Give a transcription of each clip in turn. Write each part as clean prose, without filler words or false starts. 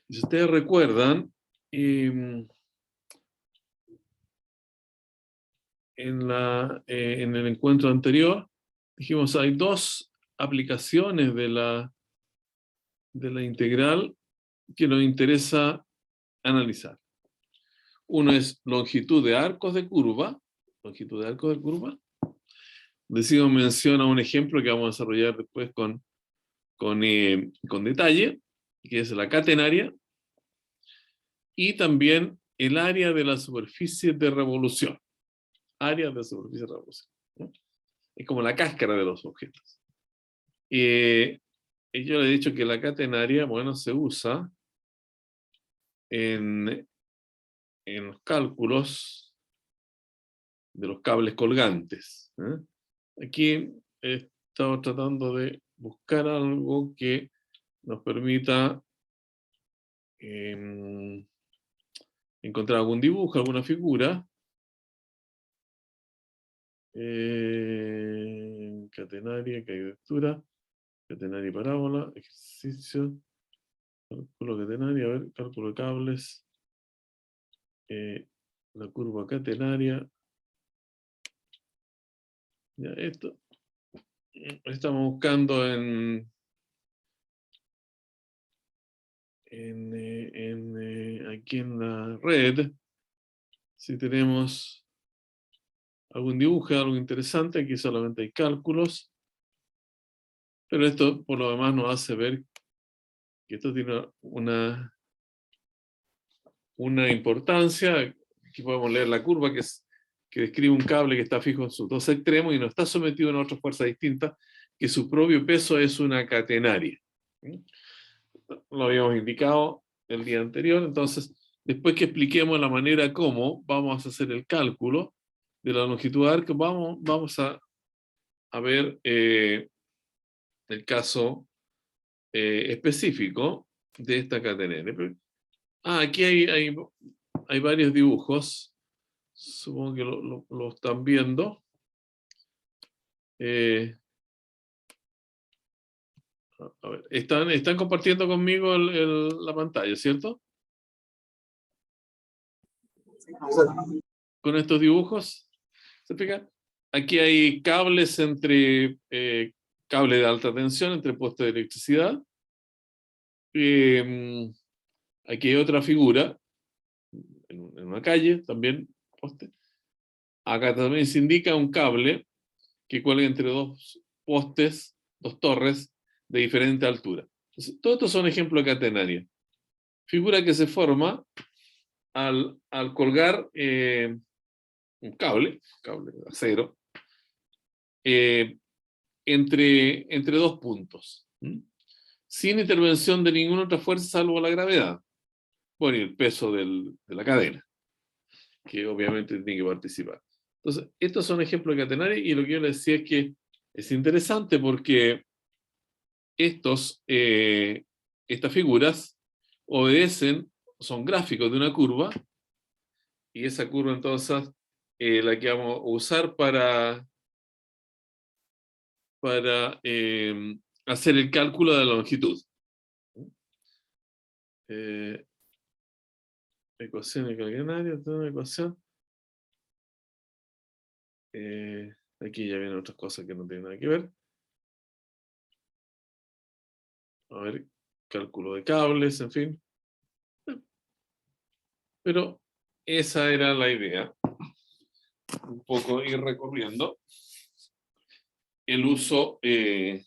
Si ustedes recuerdan, en el encuentro anterior, dijimos hay dos aplicaciones de la integral que nos interesa analizar. Uno es longitud de arcos de curva. Longitud de arcos de curva. Decimos menciona un ejemplo que vamos a desarrollar después con detalle, que es la catenaria, y también el área de la superficie de revolución. Área de superficie de revolución, ¿no? Es como la cáscara de los objetos. Y yo le he dicho que la catenaria, bueno, se usa en los cálculos de los cables colgantes, ¿eh? Aquí he estado tratando de buscar algo que nos permita encontrar algún dibujo, alguna figura. Catenaria, caidectura, catenaria y parábola, ejercicio, cálculo catenaria, a ver, cálculo de cables, la curva catenaria. Ya, esto estamos buscando aquí en la red, si tenemos algún dibujo, algo interesante. Aquí solamente hay cálculos, pero esto por lo demás nos hace ver que esto tiene una importancia. Aquí podemos leer la curva que describe un cable que está fijo en sus dos extremos y no está sometido a otra fuerza distinta, que su propio peso es una catenaria. Lo habíamos indicado el día anterior. Entonces, después que expliquemos la manera como vamos a hacer el cálculo de la longitud de arco, vamos a ver el caso específico de esta catenaria. Aquí hay varios dibujos. Supongo que lo están viendo. A ver, están compartiendo conmigo la pantalla, ¿cierto? Con estos dibujos, ¿se fijan? Aquí hay cables cable de alta tensión entre postes de electricidad. Aquí hay otra figura en una calle, también poste. Acá también se indica un cable que cuelga entre dos postes, dos torres de diferente altura. Entonces, todos estos son ejemplos de catenaria. Figura que se forma al colgar un cable de acero, entre dos puntos, sin intervención de ninguna otra fuerza salvo la gravedad. Bueno, y el peso de la cadena, que obviamente tiene que participar. Entonces, estos son ejemplos de catenaria, y lo que yo les decía es que es interesante porque estas figuras son gráficos de una curva, y esa curva entonces la que vamos a usar para hacer el cálculo de la longitud. Ecuación de catenaria, una ecuación. Aquí ya vienen otras cosas que no tienen nada que ver. A ver, cálculo de cables, en fin. Pero esa era la idea. Un poco ir recorriendo el uso que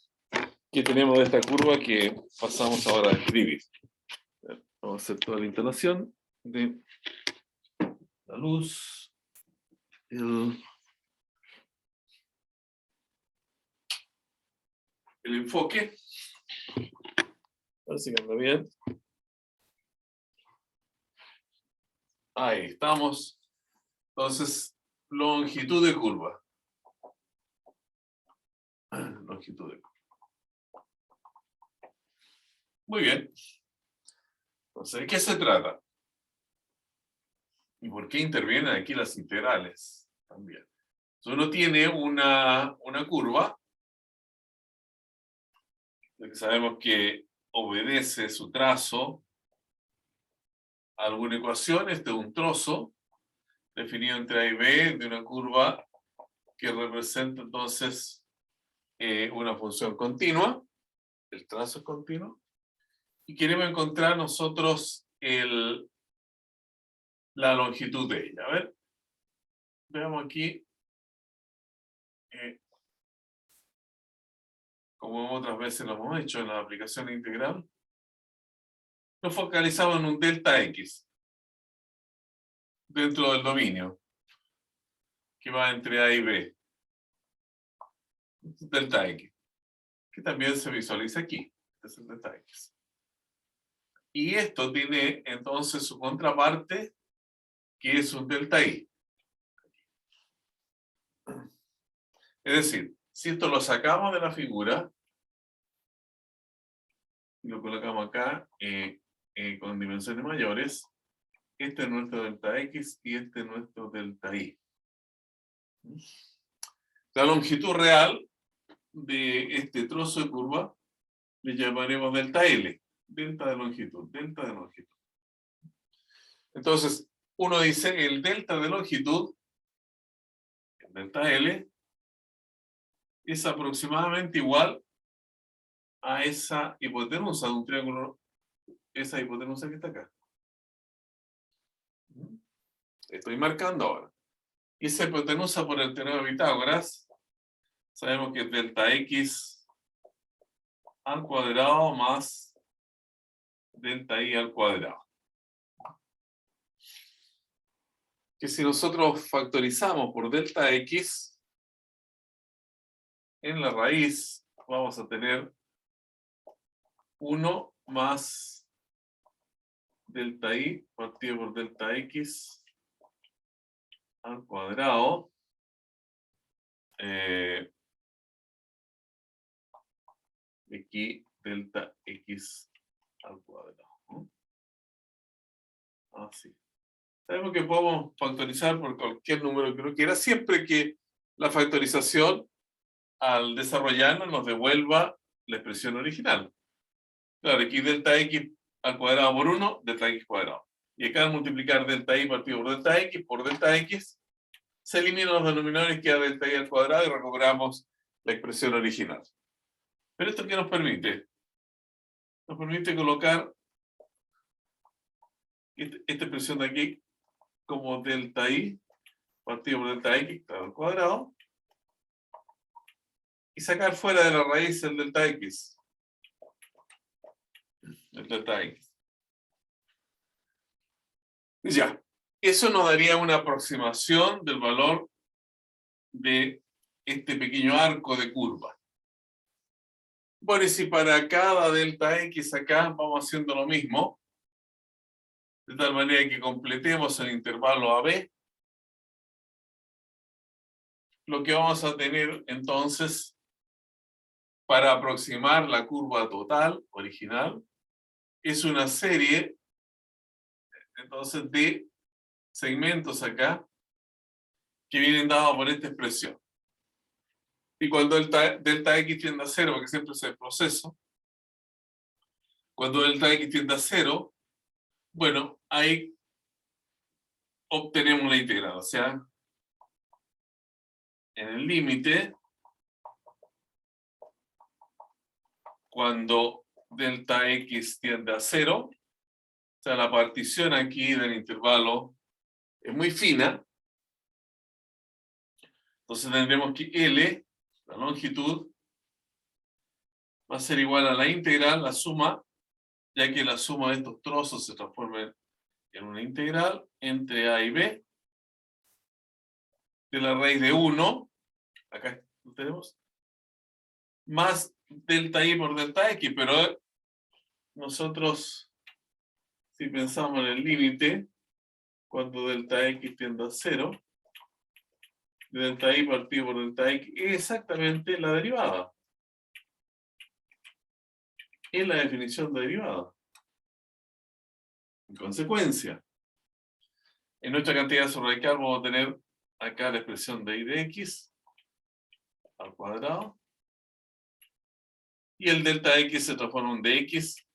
tenemos de esta curva que pasamos ahora a escribir. Vamos a hacer toda la instalación de la luz, el enfoque. Así que anda bien. Ahí estamos. Entonces, longitud de curva. Longitud de curva. Muy bien. Entonces, ¿de qué se trata? ¿Y por qué intervienen aquí las integrales? También. Entonces, uno tiene una curva que sabemos que obedece su trazo alguna ecuación. Este es un trozo definido entre A y B de una curva que representa entonces una función continua. El trazo es continuo. Y queremos encontrar nosotros la longitud de ella. A ver, veamos aquí. Como otras veces lo hemos hecho en la aplicación integral, nos focalizamos en un delta X dentro del dominio que va entre A y B. Delta X, que también se visualiza aquí. Este es el delta X. Y esto tiene entonces su contraparte, que es un delta Y. Es decir, si esto lo sacamos de la figura y lo colocamos acá con dimensiones mayores, este es nuestro delta X y este es nuestro delta Y. La longitud real de este trozo de curva le llamaremos delta L, delta de longitud, delta de longitud. Entonces, uno dice el delta de longitud, el delta L, es aproximadamente igual a esa hipotenusa de un triángulo, esa hipotenusa que está acá. Estoy marcando ahora. Y esa hipotenusa por el teorema de Pitágoras, sabemos que es delta X al cuadrado más delta Y al cuadrado. Que si nosotros factorizamos por delta X, en la raíz vamos a tener 1 más delta Y partido por delta X al cuadrado aquí delta X al cuadrado, ¿no? Así. Sabemos que podemos factorizar por cualquier número que uno quiera, siempre que la factorización al desarrollarnos nos devuelva la expresión original. Claro, aquí delta X al cuadrado por 1, delta X cuadrado. Y acá al multiplicar delta Y partido por delta X, se eliminan los denominadores, queda delta Y al cuadrado y recuperamos la expresión original. ¿Pero esto qué nos permite? Nos permite colocar esta expresión de aquí como delta Y partido por delta X al cuadrado y sacar fuera de la raíz el delta X. El delta X. Ya, eso nos daría una aproximación del valor de este pequeño arco de curva. Bueno, y si para cada delta X acá vamos haciendo lo mismo, de tal manera que completemos el intervalo AB, lo que vamos a tener entonces para aproximar la curva total, original, es una serie entonces de segmentos acá que vienen dados por esta expresión. Y cuando delta X tiende a 0, porque siempre es el proceso, cuando delta X tiende a 0, bueno, ahí obtenemos la integral. O sea, en el límite, cuando delta X tiende a 0, o sea, la partición aquí del intervalo es muy fina, entonces tendremos que L, la longitud, va a ser igual a la integral, la suma, ya que la suma de estos trozos se transforma en una integral entre A y B de la raíz de 1, acá lo tenemos, más delta Y por delta X, pero nosotros, si pensamos en el límite, cuando delta X tiende a 0, delta Y partido por delta X es exactamente la derivada. Es la definición de derivada. En consecuencia, en nuestra cantidad subradical vamos a tener acá la expresión de Y de X al cuadrado. Y el delta X se transforma en dx,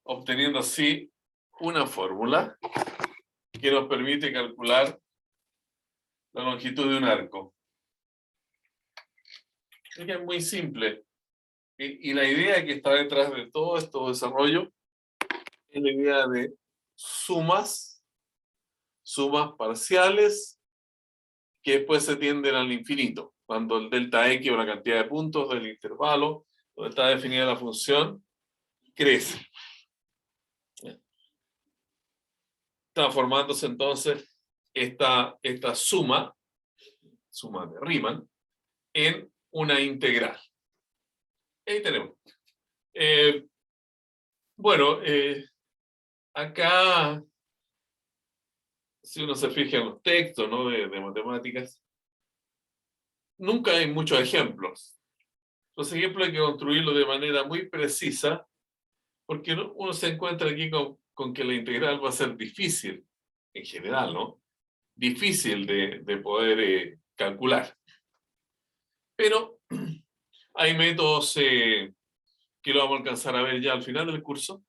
obteniendo así una fórmula que nos permite calcular la longitud de un arco. Es muy simple. Y la idea que está detrás de todo este desarrollo es la idea de sumas parciales que después se tienden al infinito. Cuando el delta X o la cantidad de puntos del intervalo donde está definida la función crece. Transformándose entonces esta suma de Riemann, en una integral. Ahí tenemos. Acá, si uno se fija en los textos, ¿no?, de matemáticas, nunca hay muchos ejemplos. Los ejemplos hay que construirlos de manera muy precisa, porque uno se encuentra aquí con que la integral va a ser difícil, en general, ¿no? Difícil de poder calcular. Pero hay métodos que lo vamos a alcanzar a ver ya al final del curso,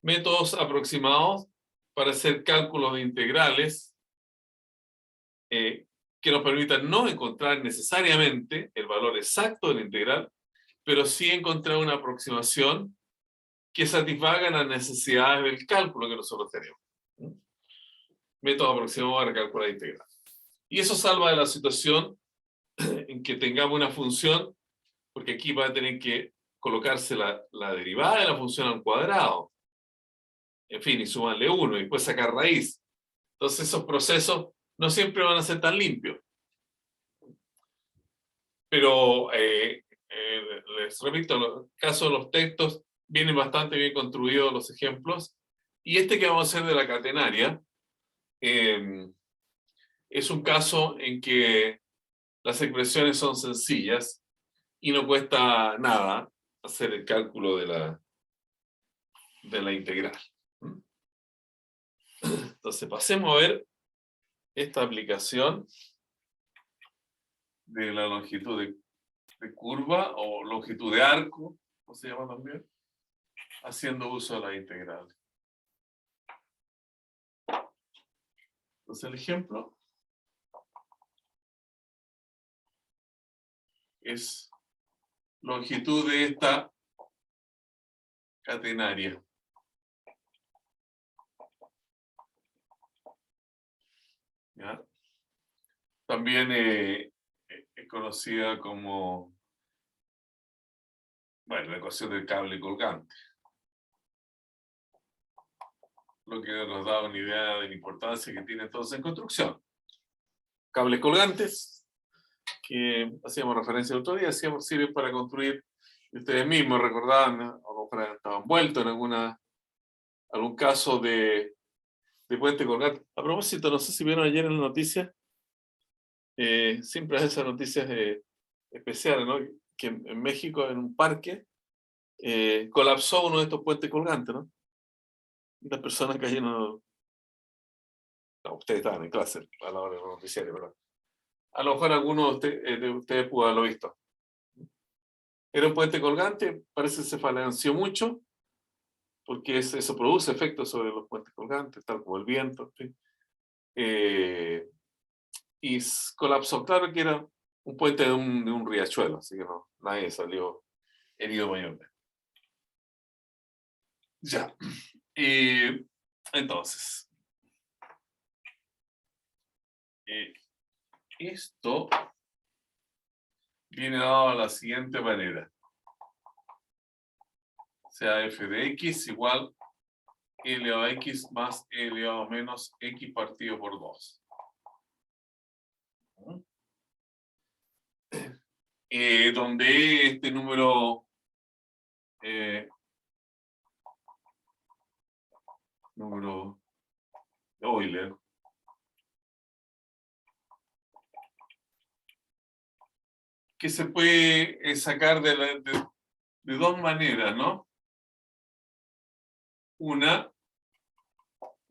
métodos aproximados para hacer cálculos de integrales que nos permitan no encontrar necesariamente el valor exacto de la integral, pero sí encontrar una aproximación que satisfaga las necesidades del cálculo que nosotros tenemos. Método aproximado para calcular la integral. Y eso salva de la situación en que tengamos una función, porque aquí va a tener que colocarse la derivada de la función al cuadrado, en fin, y sumarle 1, y después sacar raíz. Entonces esos procesos no siempre van a ser tan limpios. Pero les repito, en el caso de los textos, vienen bastante bien construidos los ejemplos. Y este que vamos a hacer de la catenaria es un caso en que las expresiones son sencillas y no cuesta nada hacer el cálculo de la integral. Entonces pasemos a ver esta aplicación de la longitud de curva o longitud de arco, ¿cómo se llama también? Haciendo uso de la integral. Entonces el ejemplo es longitud de esta catenaria. ¿Ya? También es conocida como, bueno, la ecuación del cable colgante. Lo que nos da una idea de la importancia que tiene entonces en construcción. Cables colgantes, que hacíamos referencia el otro día, sirven para construir, y ustedes mismos recordaban, a lo mejor estaban envueltos en algún caso de puente colgante. A propósito, no sé si vieron ayer en la noticia, siempre hay esas noticias especiales, ¿no? Que en México, en un parque, colapsó uno de estos puentes colgantes, ¿no? Y las personas cayeron. No, ustedes estaban en clase a la hora del noticiario, pero a lo mejor alguno de ustedes pudo haberlo visto. Era un puente colgante, parece que se balanceó mucho, porque eso produce efectos sobre los puentes colgantes, tal como el viento, en fin. Y colapsó. Claro que era un puente de un riachuelo, así que no, nadie salió herido mayormente. Ya. Entonces, esto viene dado de la siguiente manera. O sea, f de x igual e elevado a x más e elevado a menos x partido por 2. Donde este número de Euler que se puede sacar de dos maneras, ¿no? Una,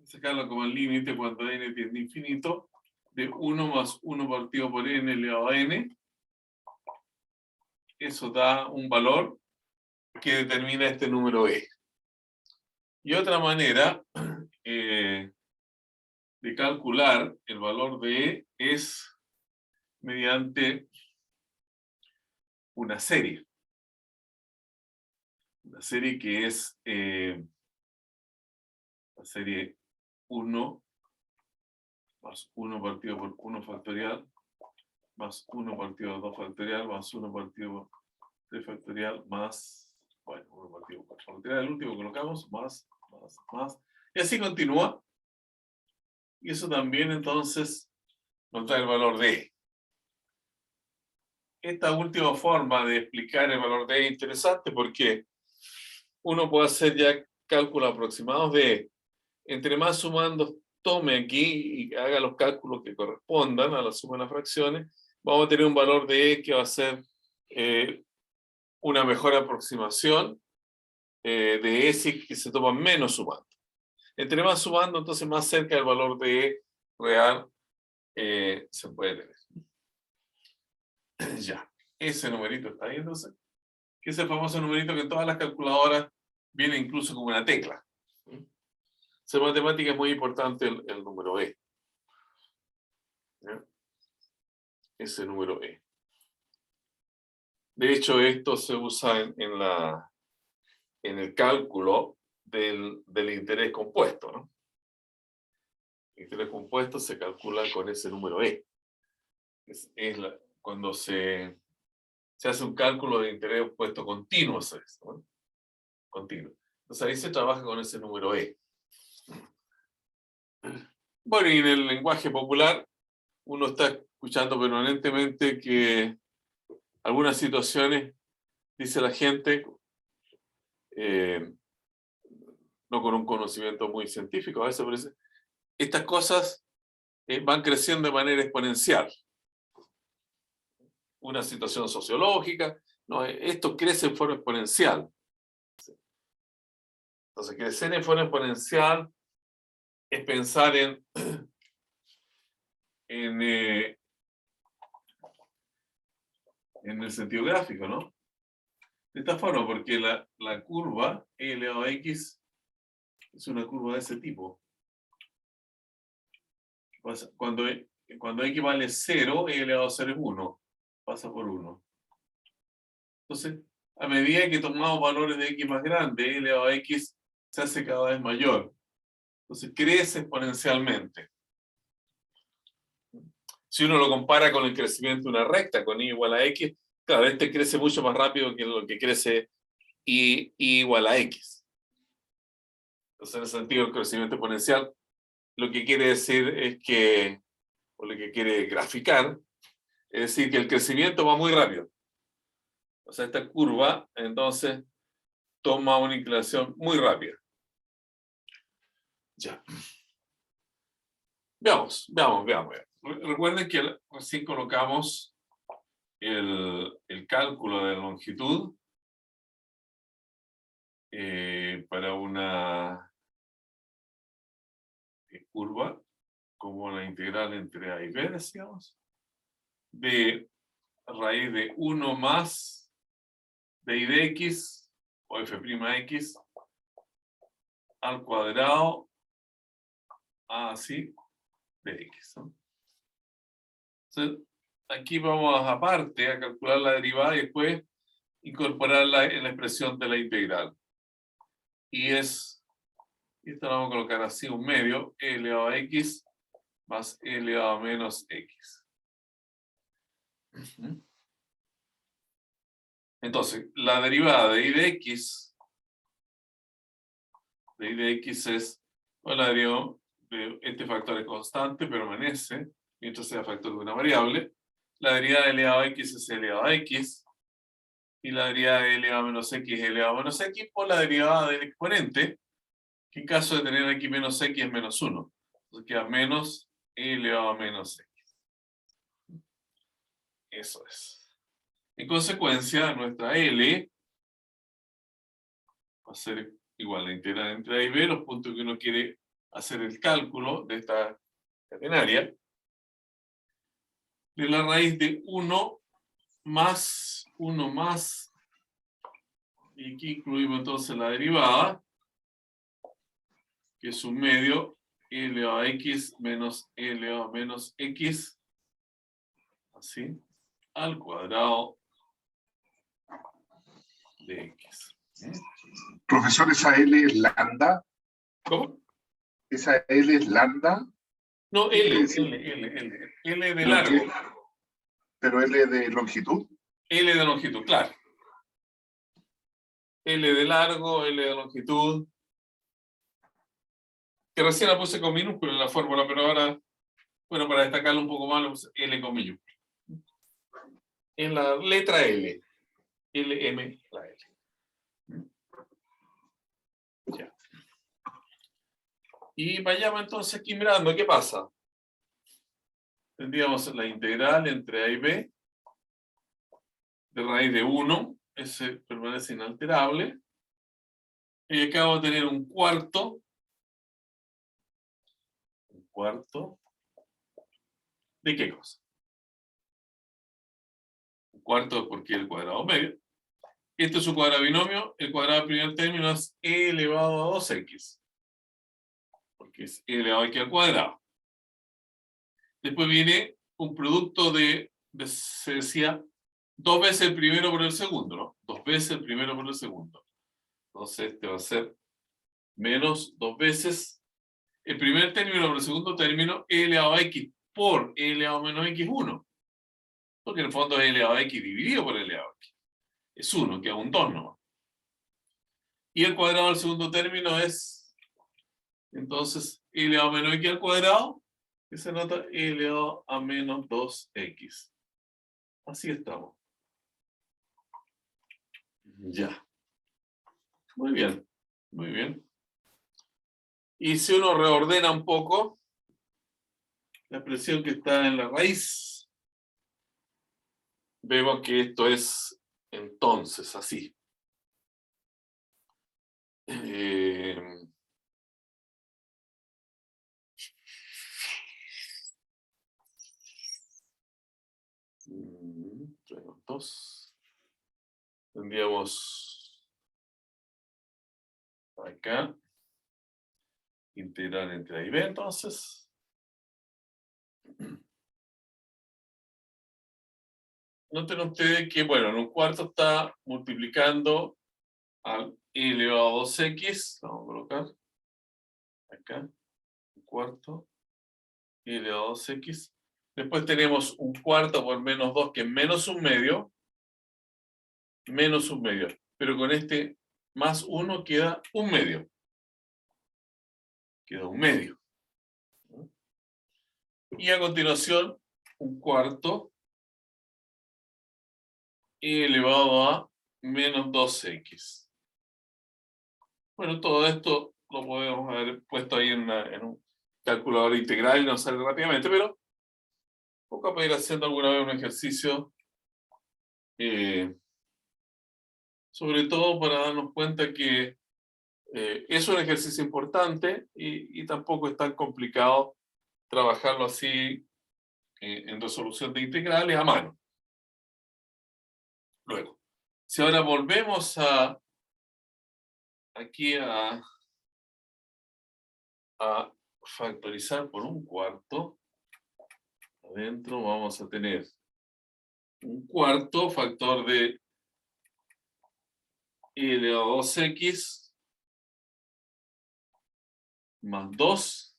sacarlo como el límite cuando n tiende a infinito, de 1 más 1 partido por n elevado a n. Eso da un valor que determina este número e. Y otra manera de calcular el valor de E es mediante una serie. Una serie que es la serie 1 más 1 partido por 1 factorial, más 1 partido por 2 factorial, más 1 partido por 3 factorial, más, bueno, 1 partido por 4 factorial, el último que colocamos, más, y así continúa. Y eso también entonces nos da el valor de E. Esta última forma de explicar el valor de E es interesante porque uno puede hacer ya cálculos aproximados de E. Entre más sumandos tome aquí y haga los cálculos que correspondan a la suma de las fracciones, vamos a tener un valor de E que va a ser una mejor aproximación de E si que se toma menos sumando. Entre más sumando, entonces más cerca del valor de E real se puede tener. Ya, ese numerito está ahí entonces, que es el famoso numerito que en todas las calculadoras viene incluso como una tecla. En matemática es muy importante el número E. ¿Ya? Ese número E. De hecho, esto se usa en el cálculo del interés compuesto, ¿no? El interés compuesto se calcula con ese número E. Cuando se hace un cálculo de interés compuesto continuo, ¿no? Continuo. Entonces ahí se trabaja con ese número E. Bueno, y en el lenguaje popular, uno está escuchando permanentemente que algunas situaciones, dice la gente, no con un conocimiento muy científico, a veces parece, estas cosas van creciendo de manera exponencial. Una situación sociológica, no, esto crece en forma exponencial. Entonces, crecer en forma exponencial es pensar en el sentido gráfico, ¿no? De esta forma, porque la curva e elevado a x es una curva de ese tipo. Cuando x vale 0, e elevado a 0 es 1. Pasa por 1. Entonces, a medida que tomamos valores de x más grandes, e elevado a x se hace cada vez mayor. Entonces, crece exponencialmente. Si uno lo compara con el crecimiento de una recta, con y igual a x, claro, este crece mucho más rápido que lo que crece y igual a x. Entonces, en ese sentido, el crecimiento exponencial lo que quiere decir es que, o lo que quiere graficar, es decir, que el crecimiento va muy rápido. O sea, esta curva, entonces, toma una inclinación muy rápida. Ya. Veamos. Recuerden que recién colocamos el cálculo de la longitud para una curva como la integral entre A y B, decíamos, de raíz de 1 más de de x o f'x al cuadrado así de x, ¿no? Entonces, aquí vamos aparte a calcular la derivada y después incorporarla en la expresión de la integral. Y esto lo vamos a colocar así, un medio, e elevado a x más e elevado a menos x. Entonces, la derivada de i de x es, bueno, la derivada de este factor es constante, permanece, mientras sea factor de una variable. La derivada de elevado a x es elevado a x, y la derivada de elevado a menos x es elevado a menos x por la derivada del exponente, que en caso de tener aquí menos x es menos 1. Entonces queda menos e elevado a menos x. Eso es. En consecuencia, nuestra L va a ser igual a la integral entre A y B, los puntos que uno quiere hacer el cálculo de esta catenaria, de la raíz de 1 más, y aquí incluimos entonces la derivada, que es un medio, e elevado a x menos e elevado a menos x, así, al cuadrado de x. Profesor, ¿esa L es lambda? ¿Cómo? ¿Esa L es lambda? No, ¿Qué quiere L decir? de ¿Pero largo. qué? ¿Pero L de longitud? L de longitud, claro. L de largo, L de longitud. Que recién la puse con minúscula en la fórmula, pero ahora, bueno, para destacarlo un poco más, lo puse L con minúscula. En la letra L. LM, la L. Ya. Y vayamos entonces aquí mirando, ¿qué pasa? Tendríamos la integral entre A y B de raíz de 1, ese permanece inalterable. Y acá vamos a tener un cuarto. ¿Un cuarto? ¿De qué cosa? Un cuarto porque el cuadrado medio. Este es su cuadrado binomio. El cuadrado del primer término es e elevado a 2x. Porque es e elevado a x al cuadrado. Después viene un producto se decía, 2 veces el primero por el segundo, ¿no? 2 veces el primero por el segundo. Entonces este va a ser menos 2 veces el primer término por el segundo término, e elevado a x por e elevado a menos x1. Porque en el fondo es e elevado a x dividido por e elevado a x. Es 1, queda un 2 nomás. Y el cuadrado del segundo término es, entonces, e elevado a menos x al cuadrado, que se nota e elevado a menos 2x. Así estamos. Ya. Muy bien. Muy bien. Y si uno reordena un poco, la expresión que está en la raíz, vemos que esto es entonces así. Tenemos 2. Tendríamos acá integral entre A y B, entonces. Noten ustedes que, bueno, en un cuarto está multiplicando al e elevado a 2x. Vamos a colocar acá, un cuarto, e elevado a 2x. Después tenemos un cuarto por menos 2, que es menos un medio. Menos un medio. Pero con este más 1 queda un medio. Queda un medio. Y a continuación, un cuarto e elevado a menos 2x. Bueno, todo esto lo podemos haber puesto ahí en un calculador integral y nos sale rápidamente, pero poco para ir haciendo alguna vez un ejercicio, sobre todo para darnos cuenta que es un ejercicio importante y tampoco es tan complicado trabajarlo así en resolución de integrales a mano. Luego, si ahora volvemos aquí a factorizar por un cuarto, adentro vamos a tener un cuarto factor de e elevado a 2x más 2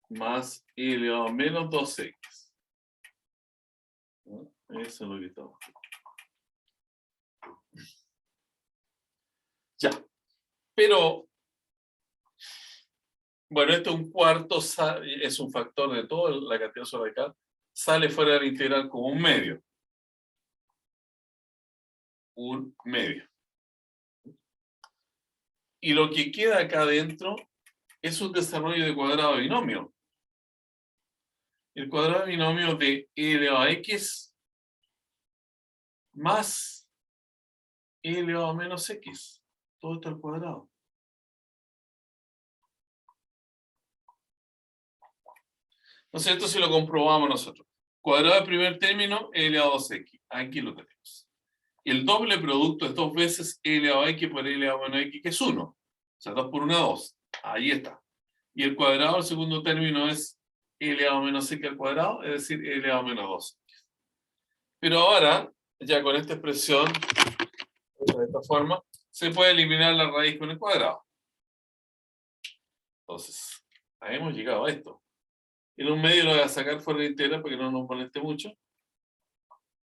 más e elevado a menos 2x. ¿No? Eso es lo que estamos. Ya. Pero, bueno, esto es un cuarto, es un factor de toda la cantidad sobre acá, sale fuera de la integral como un medio. Un medio. Y lo que queda acá adentro es un desarrollo de cuadrado de binomio. El cuadrado de binomio de e elevado a x más e elevado a menos x. Todo esto al cuadrado. Entonces esto sí lo comprobamos nosotros. Cuadrado de primer término, e elevado a 2x. Aquí lo tenemos. El doble producto es 2 veces e elevado a x por e elevado a menos x, que es 1. sea, 2 por 1, 2. Ahí está. Y el cuadrado del segundo término es e elevado a menos x al cuadrado, es decir, e elevado a menos 2. Pero ahora, ya con esta expresión, de esta forma, se puede eliminar la raíz con el cuadrado. Entonces, ahí hemos llegado a esto. En un medio lo voy a sacar fuera de integral para que no nos moleste mucho.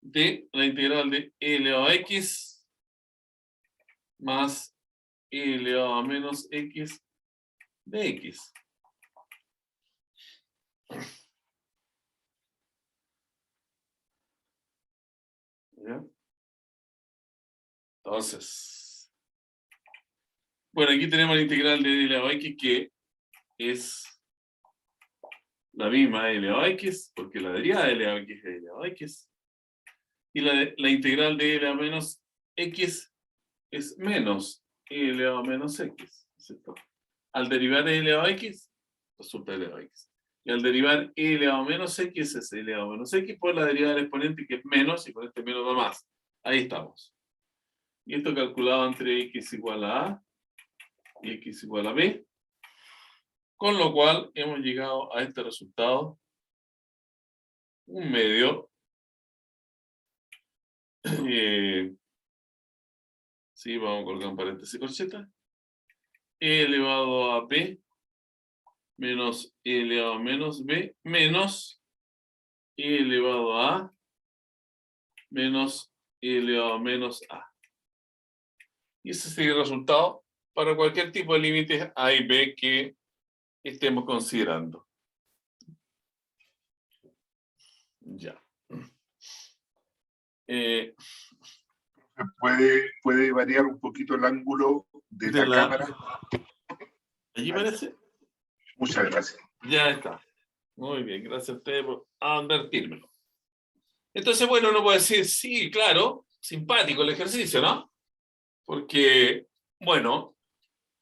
De la integral de e elevado a x más e elevado a menos x de x. ¿Ya? Entonces, bueno, aquí tenemos la integral de e elevado a x que es la misma e elevado a x, porque la derivada de e elevado a x es e elevado a x. Y la integral de e elevado a menos x es menos e elevado a menos x, ¿cierto? Al derivar e elevado a x, resulta e elevado a x. Y al derivar e elevado a menos x es e elevado a menos x por la derivada del exponente que es menos, y por este menos va más. Ahí estamos. Y esto calculado entre x igual a a y x igual a b. Con lo cual hemos llegado a este resultado. Un medio. Sí, vamos a colocar un paréntesis corcheta. E elevado a b menos e elevado a menos b menos e elevado a a menos e elevado a menos a. Y ese sería el resultado para cualquier tipo de límites a y b que estemos considerando. Ya. Puede variar un poquito el ángulo de la cámara. ¿Allí parece? Muchas gracias. Ya está. Muy bien, gracias a ustedes por advertírmelo. Entonces, bueno, uno puede decir, sí, claro, simpático el ejercicio, ¿no? Porque, bueno,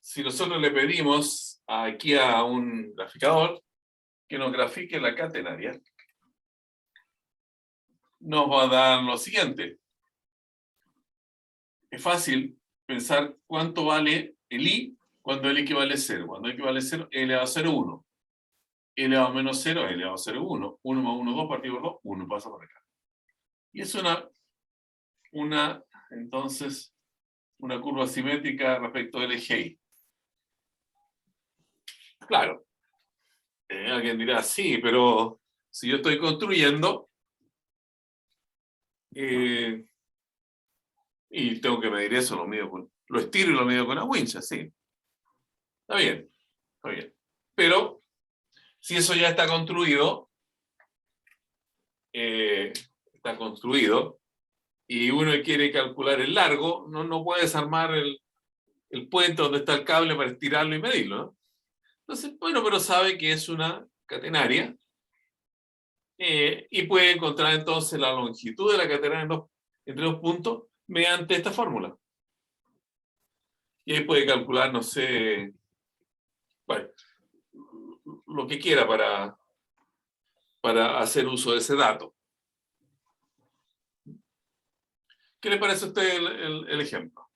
si nosotros le pedimos aquí a un graficador que nos grafique la catenaria, nos va a dar lo siguiente. Es fácil pensar cuánto vale el i cuando el equivale a 0. Cuando equivale a 0, e elevado a 0, 1. E elevado a menos 0, e elevado a 0, 1. 1 más 1, 2, partido por 2, 1 pasa por acá. Y es entonces, una curva simétrica respecto del eje y. Claro, alguien dirá, sí, pero si yo estoy construyendo y tengo que medir eso, lo estiro y lo mido con la wincha, sí. Está bien, está bien. Pero si eso ya está construido, y uno quiere calcular el largo, no puede desarmar el puente donde está el cable para estirarlo y medirlo, ¿no? Entonces, bueno, pero sabe que es una catenaria y puede encontrar entonces la longitud de la catenaria entre dos puntos mediante esta fórmula. Y ahí puede calcular, no sé, bueno, lo que quiera para hacer uso de ese dato. ¿Qué le parece a usted el ejemplo?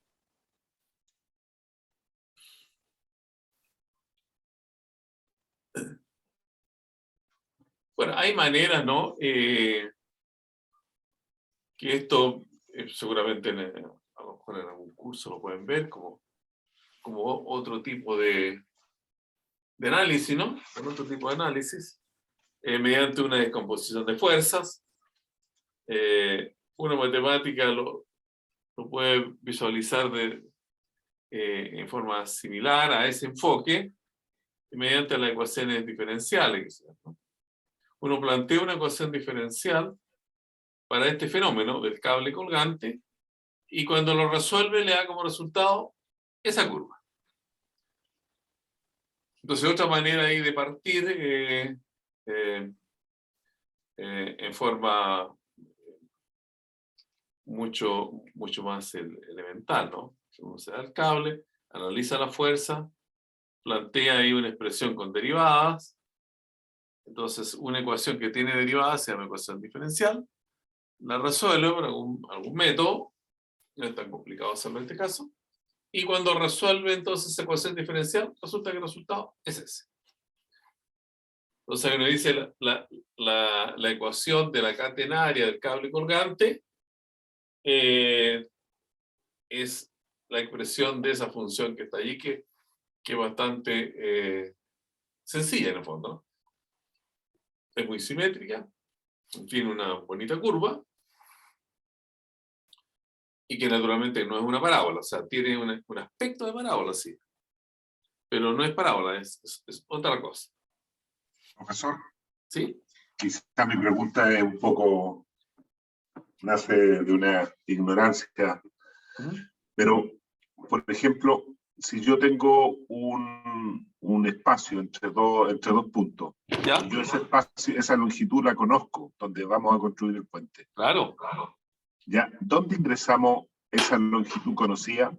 Bueno, hay maneras, ¿no? Que esto seguramente a lo mejor en algún curso lo pueden ver como otro tipo de análisis, ¿no? Con otro tipo de análisis, mediante una descomposición de fuerzas. Una matemática lo puede visualizar en forma similar a ese enfoque, mediante las ecuaciones diferenciales, ¿no? Uno plantea una ecuación diferencial para este fenómeno del cable colgante y cuando lo resuelve le da como resultado esa curva. Entonces, otra manera ahí de partir en forma mucho más elemental, ¿no? Uno se da el cable, analiza la fuerza, plantea ahí una expresión con derivadas. Entonces, una ecuación que tiene derivadas se llama ecuación diferencial. La resuelve por algún método, no es tan complicado hacerlo en este caso, Y cuando resuelve entonces esa ecuación diferencial, resulta que el resultado es ese. Entonces uno dice la ecuación de la catenaria del cable colgante es la expresión de esa función que está allí, que es bastante sencilla en el fondo, ¿no? Es muy simétrica, tiene una bonita curva, y que naturalmente no es una parábola, o sea, tiene un aspecto de parábola, sí, pero no es parábola, es otra cosa. Profesor, ¿Sí? quizá mi pregunta es un poco, nace de una ignorancia, pero, por ejemplo, si yo tengo un espacio entre dos puntos, ¿Ya? yo ese espacio, esa longitud la conozco, donde vamos a construir el puente. Claro. ¿Ya? ¿Dónde ingresamos esa longitud conocida?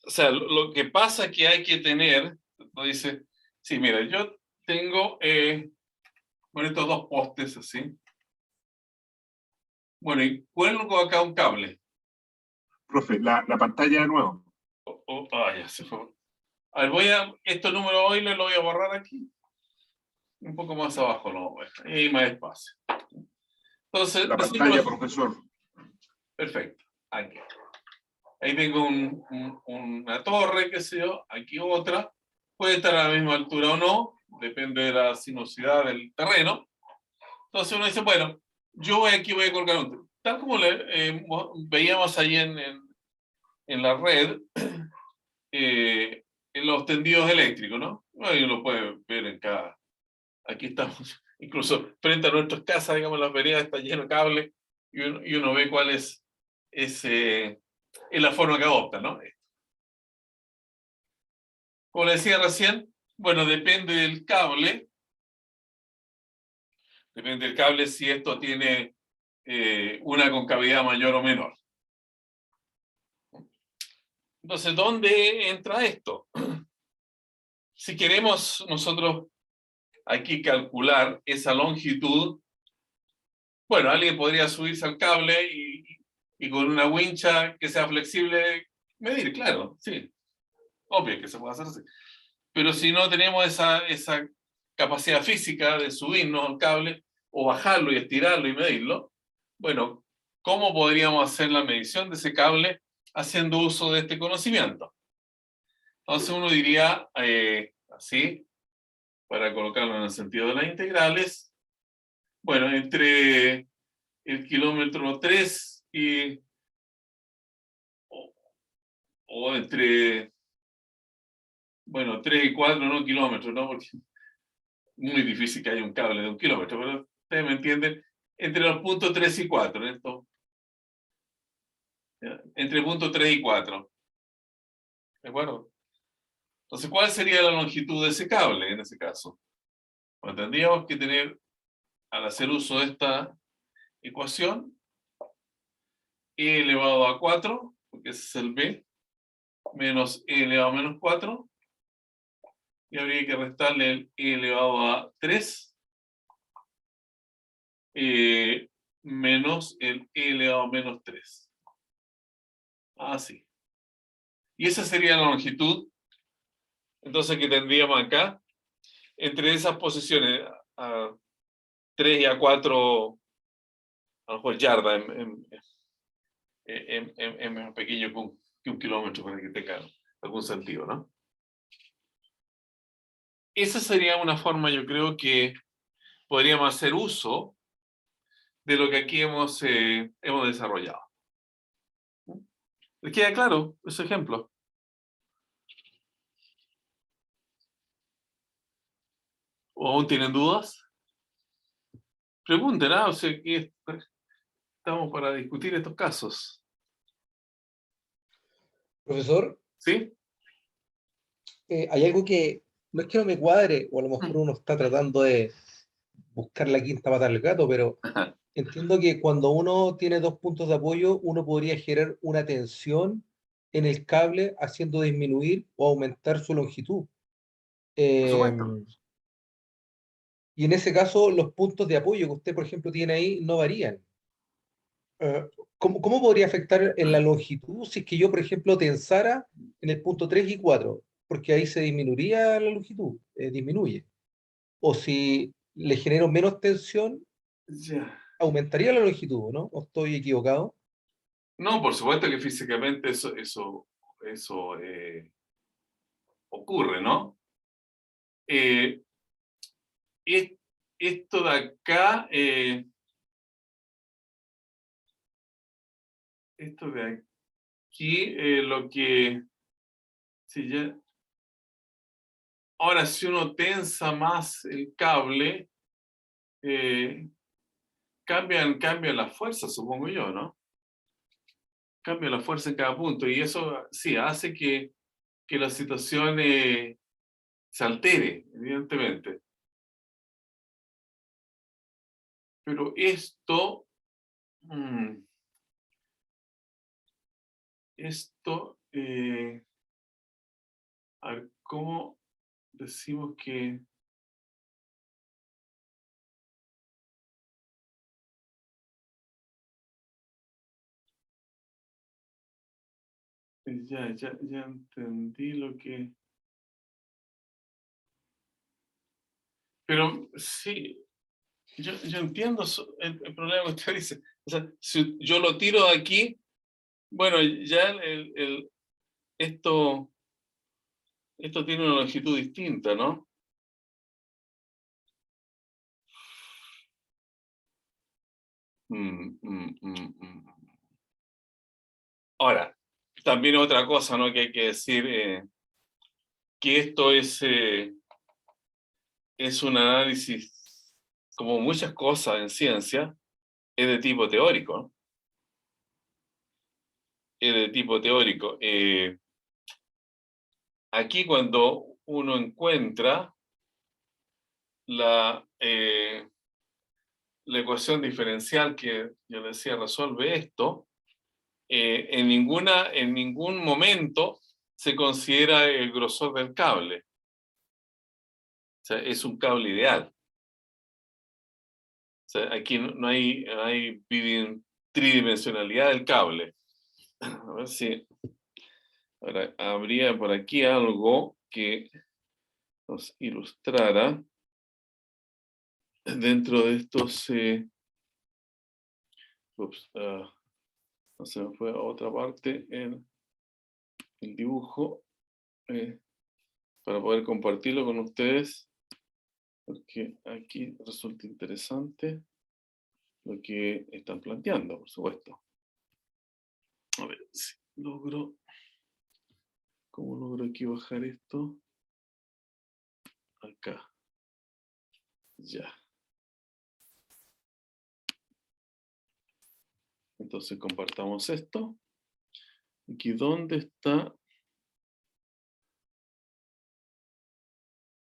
O sea, lo que pasa es que hay que tener, dice, sí, mira, yo tengo, bueno, estos dos postes así. Bueno, y cuelgo acá un cable. Profe, la pantalla de nuevo. Ya se fue. A ver, estos números hoy lo voy a borrar aquí. Un poco más abajo, no, y más espacio. Entonces, La pantalla, profesor. Perfecto, aquí. Ahí tengo una torre, qué sé yo, aquí otra. Puede estar a la misma altura o no, depende de la sinuosidad del terreno. Entonces uno dice, bueno, yo aquí voy a colgar un... Tal como veíamos ahí en la red, en los tendidos eléctricos, ¿no? Ahí uno lo puede ver en cada... Aquí estamos, incluso frente a nuestras casas, digamos, las veredas está lleno de cable y uno ve cuál es la forma que adopta, ¿no? Como le decía recién, bueno, depende del cable si esto tiene una concavidad mayor o menor. Entonces, ¿dónde entra esto? Si queremos nosotros aquí calcular esa longitud, bueno, alguien podría subirse al cable y con una wincha que sea flexible medir, claro, sí, obvio que se puede hacer así. Pero si no tenemos esa capacidad física de subirnos al cable o bajarlo y estirarlo y medirlo, bueno, ¿cómo podríamos hacer la medición de ese cable haciendo uso de este conocimiento? Entonces uno diría así, para colocarlo en el sentido de las integrales, bueno, entre el kilómetro 3 o entre, bueno, 3 y 4, no kilómetros, ¿no? Porque es muy difícil que haya un cable de 1 kilómetro, pero ustedes me entienden, entre los puntos 3 y 4, esto, entre puntos 3 y 4, ¿de acuerdo? Entonces, ¿cuál sería la longitud de ese cable en ese caso? Bueno, tendríamos que tener, al hacer uso de esta ecuación, e elevado a 4, porque ese es el b, menos e elevado a menos 4, y habría que restarle el e elevado a 3, menos el e elevado a menos 3. Así. Y esa sería la longitud, entonces, que tendríamos acá, entre esas posiciones, a 3 y a 4, a lo mejor yarda, es más pequeño que un kilómetro, para que tenga algún sentido, ¿no? Esa sería una forma, yo creo, que podríamos hacer uso de lo que aquí hemos desarrollado. ¿Les queda claro ese ejemplo? ¿O aún tienen dudas? Pregunten, o sea, que estamos para discutir estos casos. Profesor, ¿Sí? hay algo que no es que no me cuadre, o a lo mejor uno está tratando de buscar la quinta pata al gato, pero entiendo que cuando uno tiene dos puntos de apoyo, uno podría generar una tensión en el cable haciendo disminuir o aumentar su longitud. Por Eh, supuesto. y en ese caso, los puntos de apoyo que usted, por ejemplo, tiene ahí no varían. ¿Cómo podría afectar en la longitud si es que yo, por ejemplo, tensara en el punto 3 y 4? Porque ahí se disminuiría la longitud, disminuye. O si le genero menos tensión, Ya. aumentaría la longitud, ¿no? ¿O estoy equivocado? No, por supuesto que físicamente eso ocurre, ¿no? Eh, es- Esto de acá, esto de aquí, lo que, si ya, ahora si uno tensa más el cable, eh, cambia la fuerza, supongo yo, ¿no? Cambia la fuerza en cada punto y eso sí hace que la situación se altere, evidentemente. Pero esto, a ver, ¿cómo decimos que ya entendí lo que... Pero sí, yo entiendo el problema que usted dice. O sea, si yo lo tiro de aquí, bueno, ya esto tiene una longitud distinta, ¿no? Mm, mm, mm, mm. Ahora, también otra cosa, ¿no? Que hay que decir que esto es un análisis, como muchas cosas en ciencia, es de tipo teórico, ¿no? Es de tipo teórico. Aquí cuando uno encuentra la ecuación diferencial que yo decía resuelve esto, en ningún momento se considera el grosor del cable. O sea, es un cable ideal. O sea, aquí no hay tridimensionalidad del cable. A ver si ahora habría por aquí algo que nos ilustrara dentro de estos... no se me fue a otra parte en el dibujo para poder compartirlo con ustedes, porque aquí resulta interesante lo que están planteando, por supuesto. A ver si logro, ¿cómo logro aquí bajar esto? Acá. Ya. Entonces compartamos esto. Aquí, ¿dónde está?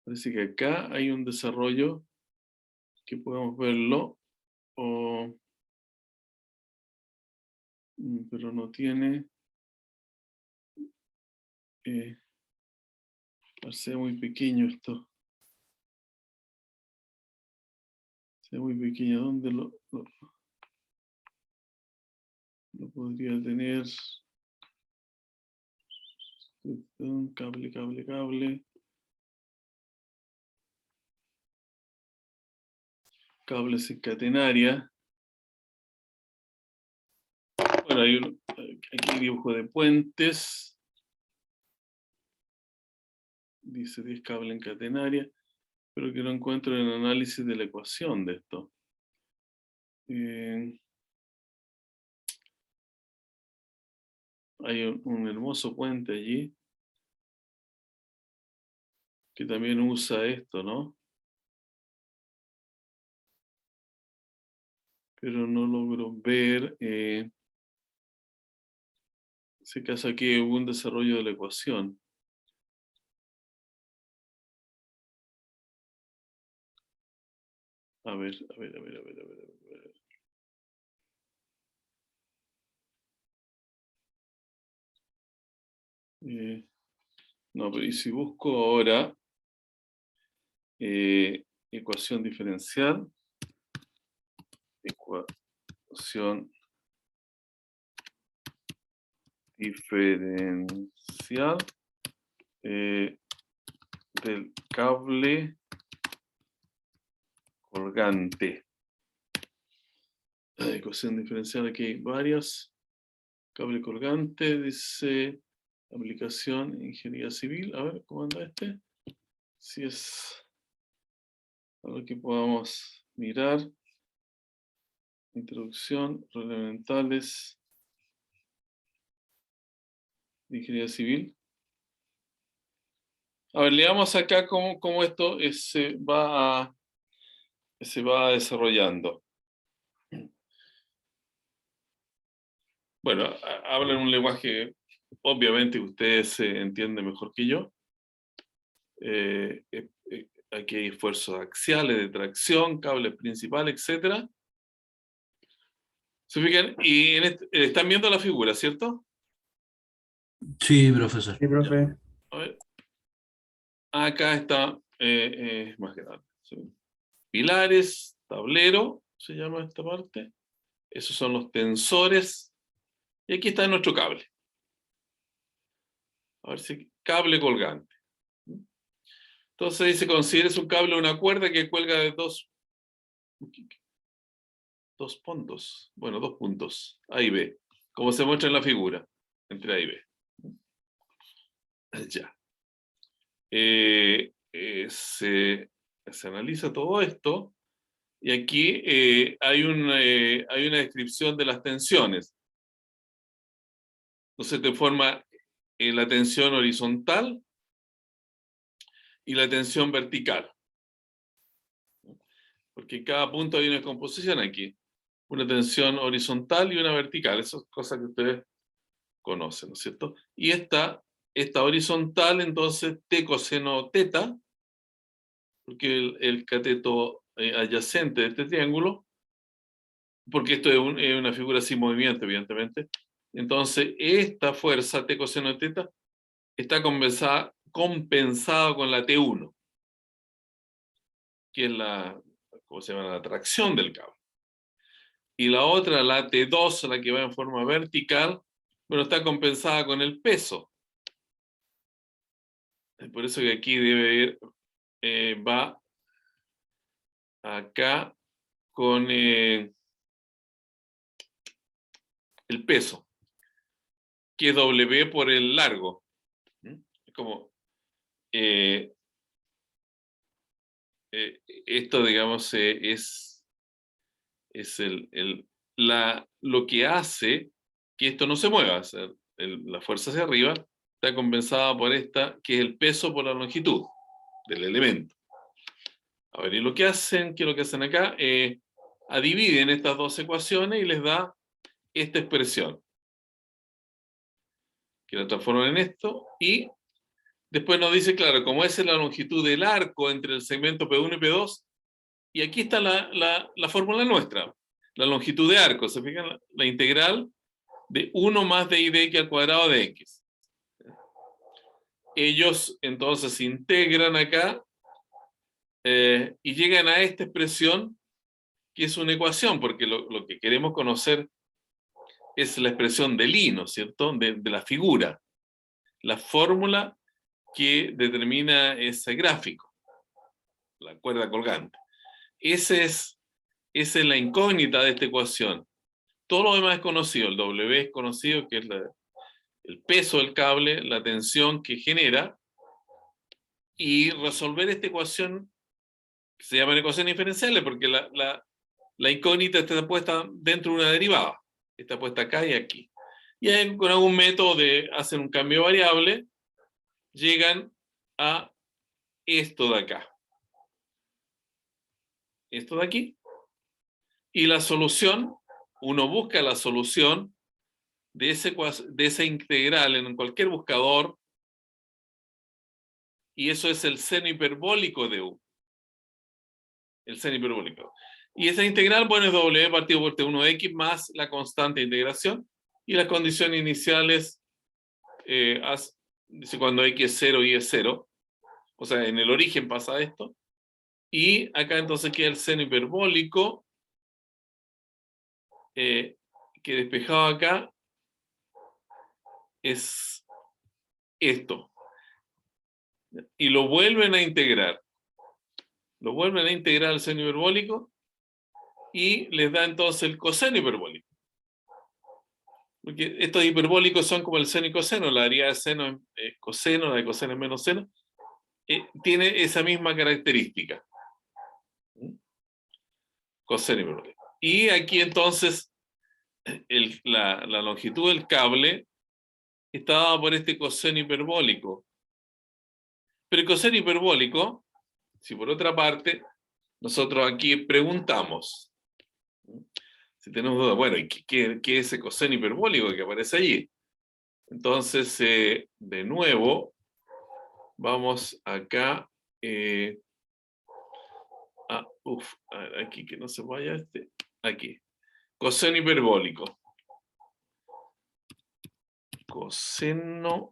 Parece que acá hay un desarrollo que podemos verlo, pero no tiene... parece muy pequeño esto. Se ve muy pequeño. ¿Dónde lo podría tener? Cable, cable, cable. Cables en catenaria. Bueno, aquí hay dibujo de puentes. Dice 10 cables en catenaria, pero que no encuentro en el análisis de la ecuación de esto. Hay un hermoso puente allí que también usa esto, ¿no? Pero no logro ver si acaso aquí hubo un desarrollo de la ecuación. A ver. No, pero y si busco ahora ecuación diferencial, ecuación diferencial del cable colgante. Ecuación diferencial, aquí hay varias. Cable colgante, dice aplicación ingeniería civil. A ver, ¿cómo anda este? Si es algo que podamos mirar. Introducción, elementales de ingeniería civil. A ver, leamos acá cómo esto se va desarrollando. Bueno, habla en un lenguaje, obviamente ustedes entienden mejor que yo. Aquí hay esfuerzos axiales de tracción, cables principales, etc. ¿Se fijan? Y están viendo la figura, ¿cierto? Sí, profesor. Sí, profe. A ver. Acá está más grande. ¿Sí? Pilares, tablero, se llama esta parte. Esos son los tensores. Y aquí está nuestro cable. A ver si cable colgante. Entonces dice, consideres un cable o una cuerda que cuelga de dos puntos. Bueno, 2 puntos. A y B. Como se muestra en la figura. Entre A y B. Ya. Se analiza todo esto. Y aquí hay una descripción de las tensiones. Entonces te forma la tensión horizontal y la tensión vertical. Porque en cada punto hay una composición aquí. Una tensión horizontal y una vertical. Esas cosas que ustedes conocen, ¿no es cierto? Y esta horizontal, entonces, T coseno teta, porque el cateto adyacente de este triángulo, porque esto es una figura sin movimiento, evidentemente. Entonces, esta fuerza T coseno teta está compensada con la T1, que es ¿cómo se llama? La tracción del cable. Y la otra, la T2, la que va en forma vertical, bueno, está compensada con el peso. Por eso que aquí debe ir, va acá con el peso, que es W por el largo. Es como esto, digamos, es lo que hace que esto no se mueva. O sea, la fuerza hacia arriba está compensada por esta, que es el peso por la longitud del elemento. A ver, y lo que hacen, ¿qué es lo que hacen acá? Dividen estas dos ecuaciones y les da esta expresión, que la transforman en esto, y después nos dice, claro, como esa es la longitud del arco entre el segmento P1 y P2, y aquí está la fórmula nuestra, la longitud de arco. ¿Se fijan? La integral de 1 más d y dx al cuadrado de x. Ellos entonces integran acá y llegan a esta expresión, que es una ecuación, porque lo que queremos conocer es la expresión del I, ¿no es cierto? De la figura, la fórmula que determina ese gráfico, la cuerda colgante. Esa es la incógnita de esta ecuación. Todo lo demás es conocido. El W es conocido, que es el peso del cable, la tensión que genera, y resolver esta ecuación, que se llaman ecuaciones diferenciales, porque la incógnita está puesta dentro de una derivada. Está puesta acá y aquí. Y ahí, con algún método de hacer un cambio variable, llegan a esto de acá. Esto de aquí. Y la solución, uno busca la solución de esa integral en cualquier buscador, y eso es el seno hiperbólico de U. El seno hiperbólico. Y esa integral, bueno, es W partido por T1 de X más la constante de integración, y las condiciones iniciales, dice cuando X es 0 y es 0, o sea, en el origen pasa esto, y acá entonces queda el seno hiperbólico, que despejado acá, es esto. Y lo vuelven a integrar. Lo vuelven a integrar al seno hiperbólico y les da entonces el coseno hiperbólico. Porque estos hiperbólicos son como el seno y coseno, la derivada de seno es coseno, la de coseno es menos seno. Tiene esa misma característica. Coseno hiperbólico. Y aquí entonces la longitud del cable está dada por este coseno hiperbólico. Pero el coseno hiperbólico, si por otra parte, nosotros aquí preguntamos, si tenemos duda, bueno, ¿y qué es ese coseno hiperbólico que aparece allí? Entonces, de nuevo, vamos acá, aquí que no se vaya aquí, coseno hiperbólico. Coseno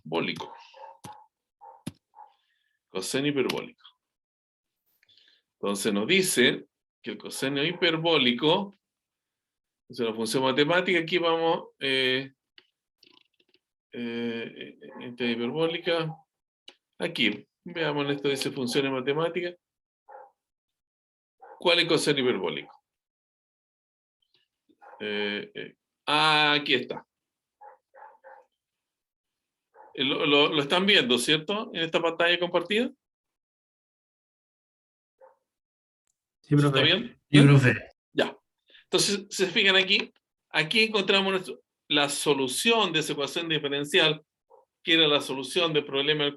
hiperbólico. Coseno hiperbólico. Entonces nos dice que el coseno hiperbólico es una función matemática. Aquí vamos, esta hiperbólica. Aquí, veamos esto, dice funciones matemáticas. ¿Cuál es el coseno hiperbólico? Aquí está. Lo están viendo, ¿cierto? En esta pantalla compartida. Sí, ¿Se profe. está bien? Sí, profe. Ya. Entonces, se fijan aquí encontramos la solución de esa ecuación diferencial, que era la solución del problema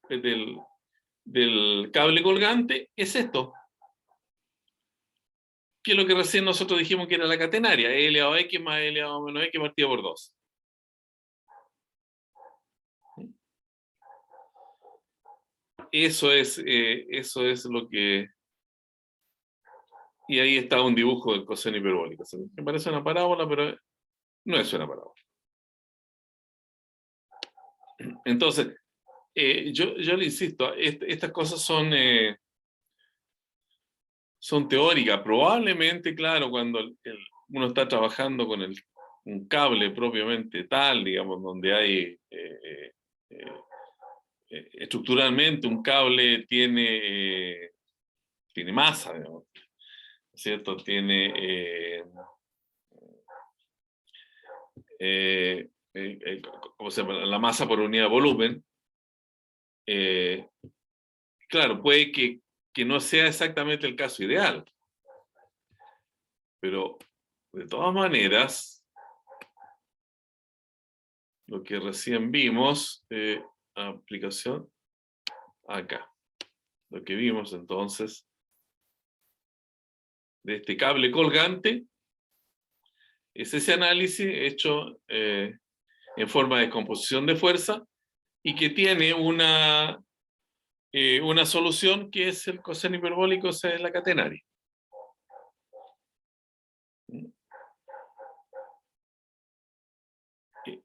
del cable colgante, es esto. Que es lo que recién nosotros dijimos que era la catenaria, L elevado a X más L elevado a menos X partido por 2. Eso es lo que... Y ahí está un dibujo del coseno hiperbólico. Me parece una parábola, pero no es una parábola. Entonces, yo le insisto, estas cosas son teóricas. Probablemente, claro, cuando uno está trabajando con un cable propiamente tal, digamos, donde hay estructuralmente un cable tiene masa, digamos, ¿cierto? Tiene ¿cómo se llama? La masa por unidad de volumen. Claro, puede que no sea exactamente el caso ideal, pero de todas maneras, lo que recién vimos, aplicación, acá, lo que vimos entonces, de este cable colgante, es ese análisis hecho en forma de composición de fuerza y que tiene una solución que es el coseno hiperbólico, o sea, es la catenaria.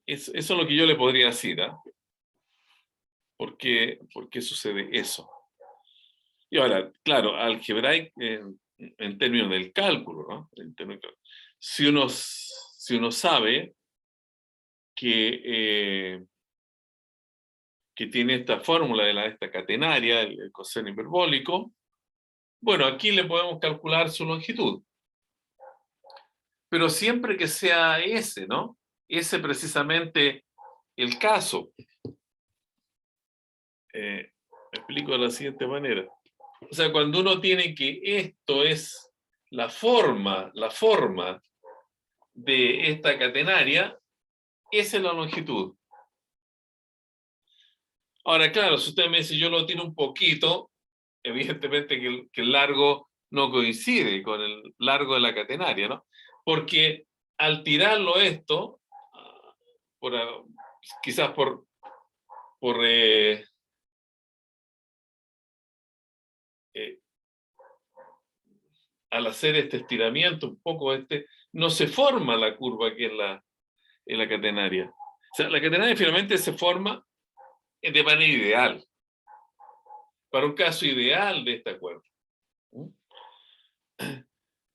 Eso es lo que yo le podría decir, ¿eh? ¿Por qué sucede eso? Y ahora, claro, algebraico, en términos del cálculo, ¿no? Si uno sabe que tiene esta fórmula de esta catenaria, el coseno hiperbólico, bueno, aquí le podemos calcular su longitud. Pero siempre que sea ese, ¿no? Ese precisamente el caso. Me explico de la siguiente manera. O sea, cuando uno tiene que esto es la forma de esta catenaria, esa es la longitud. Ahora, claro, si usted me dice yo lo tiro un poquito, evidentemente que el largo no coincide con el largo de la catenaria, ¿no? Porque al tirarlo esto, quizás al hacer este estiramiento un poco no se forma la curva que es la catenaria. O sea, la catenaria finalmente se forma de manera ideal, para un caso ideal de esta curva.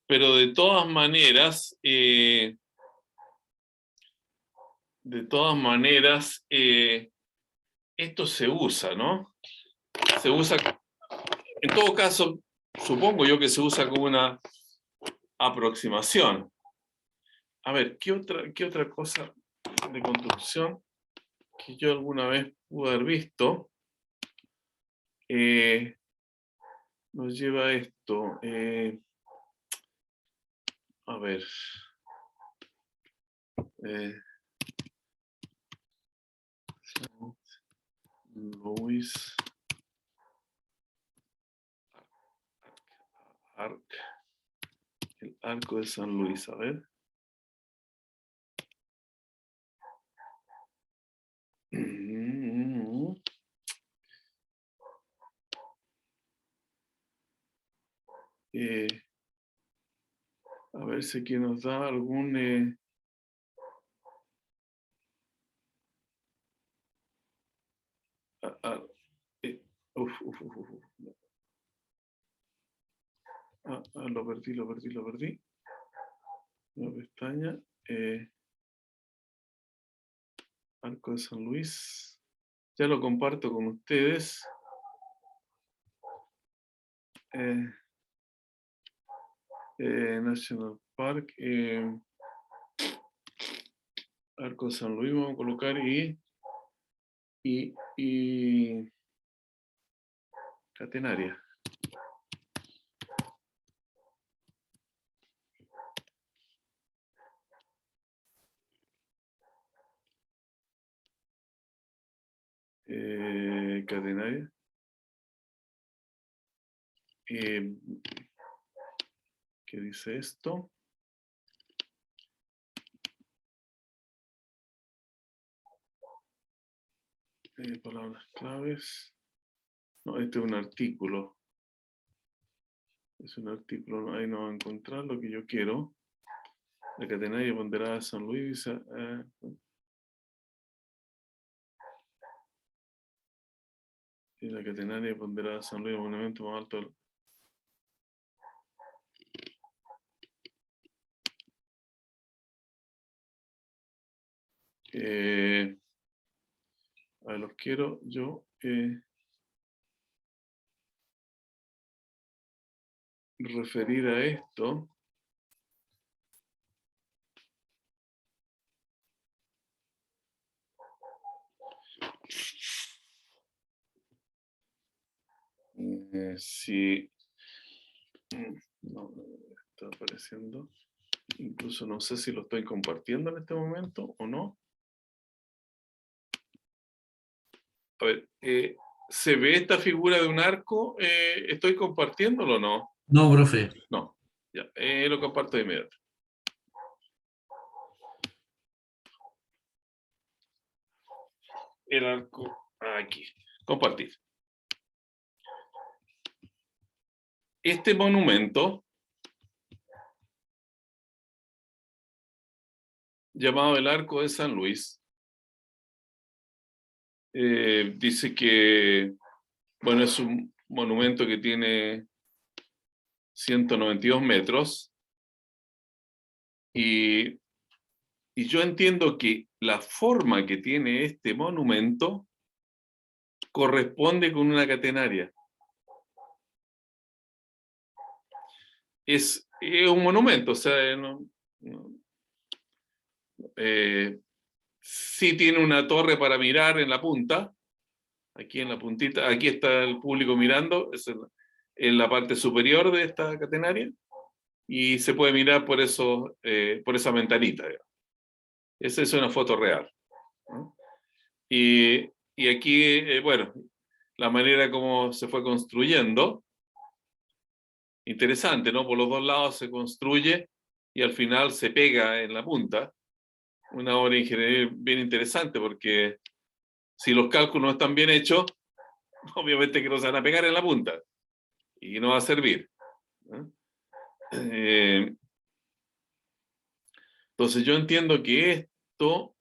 Pero de todas maneras, de todas maneras, esto se usa, ¿no? Se usa, en todo caso, supongo yo que se usa como una aproximación. A ver, ¿qué otra cosa de construcción que yo alguna vez pude haber visto nos lleva a esto? A ver. Luis. El arco de San Luis, a ver. A ver si aquí nos da algún... lo perdí. Una pestaña. Arco de San Luis. Ya lo comparto con ustedes. National Park. Arco de San Luis vamos a colocar y catenaria. Catenaria. ¿Qué dice esto? Palabras claves. No, este es un artículo. Es un artículo, no, ahí no va a encontrar lo que yo quiero. La catenaria ponderada de San Luis. Y la catenaria ponderada de San Luis, el monumento más alto. A ver, los quiero yo referir a esto. Sí. No, está apareciendo. Incluso no sé si lo estoy compartiendo en este momento o no. A ver, ¿se ve esta figura de un arco? ¿Estoy compartiéndolo o no? No, profe. No, ya, lo comparto de inmediato. El arco, aquí, compartir. Este monumento, llamado el Arco de San Luis, dice que, bueno, es un monumento que tiene 192 metros y yo entiendo que la forma que tiene este monumento corresponde con una catenaria. Es un monumento, o sea, sí tiene una torre para mirar en la punta, aquí en la puntita, aquí está el público mirando, es en la parte superior de esta catenaria, y se puede mirar por esa ventanita. Digamos. Esa es una foto real, ¿no? Y aquí, bueno, la manera como se fue construyendo, interesante, ¿no? Por los dos lados se construye y al final se pega en la punta. Una obra de ingeniería bien interesante porque si los cálculos no están bien hechos, obviamente que no se van a pegar en la punta y no va a servir, ¿no? Entonces yo entiendo que esto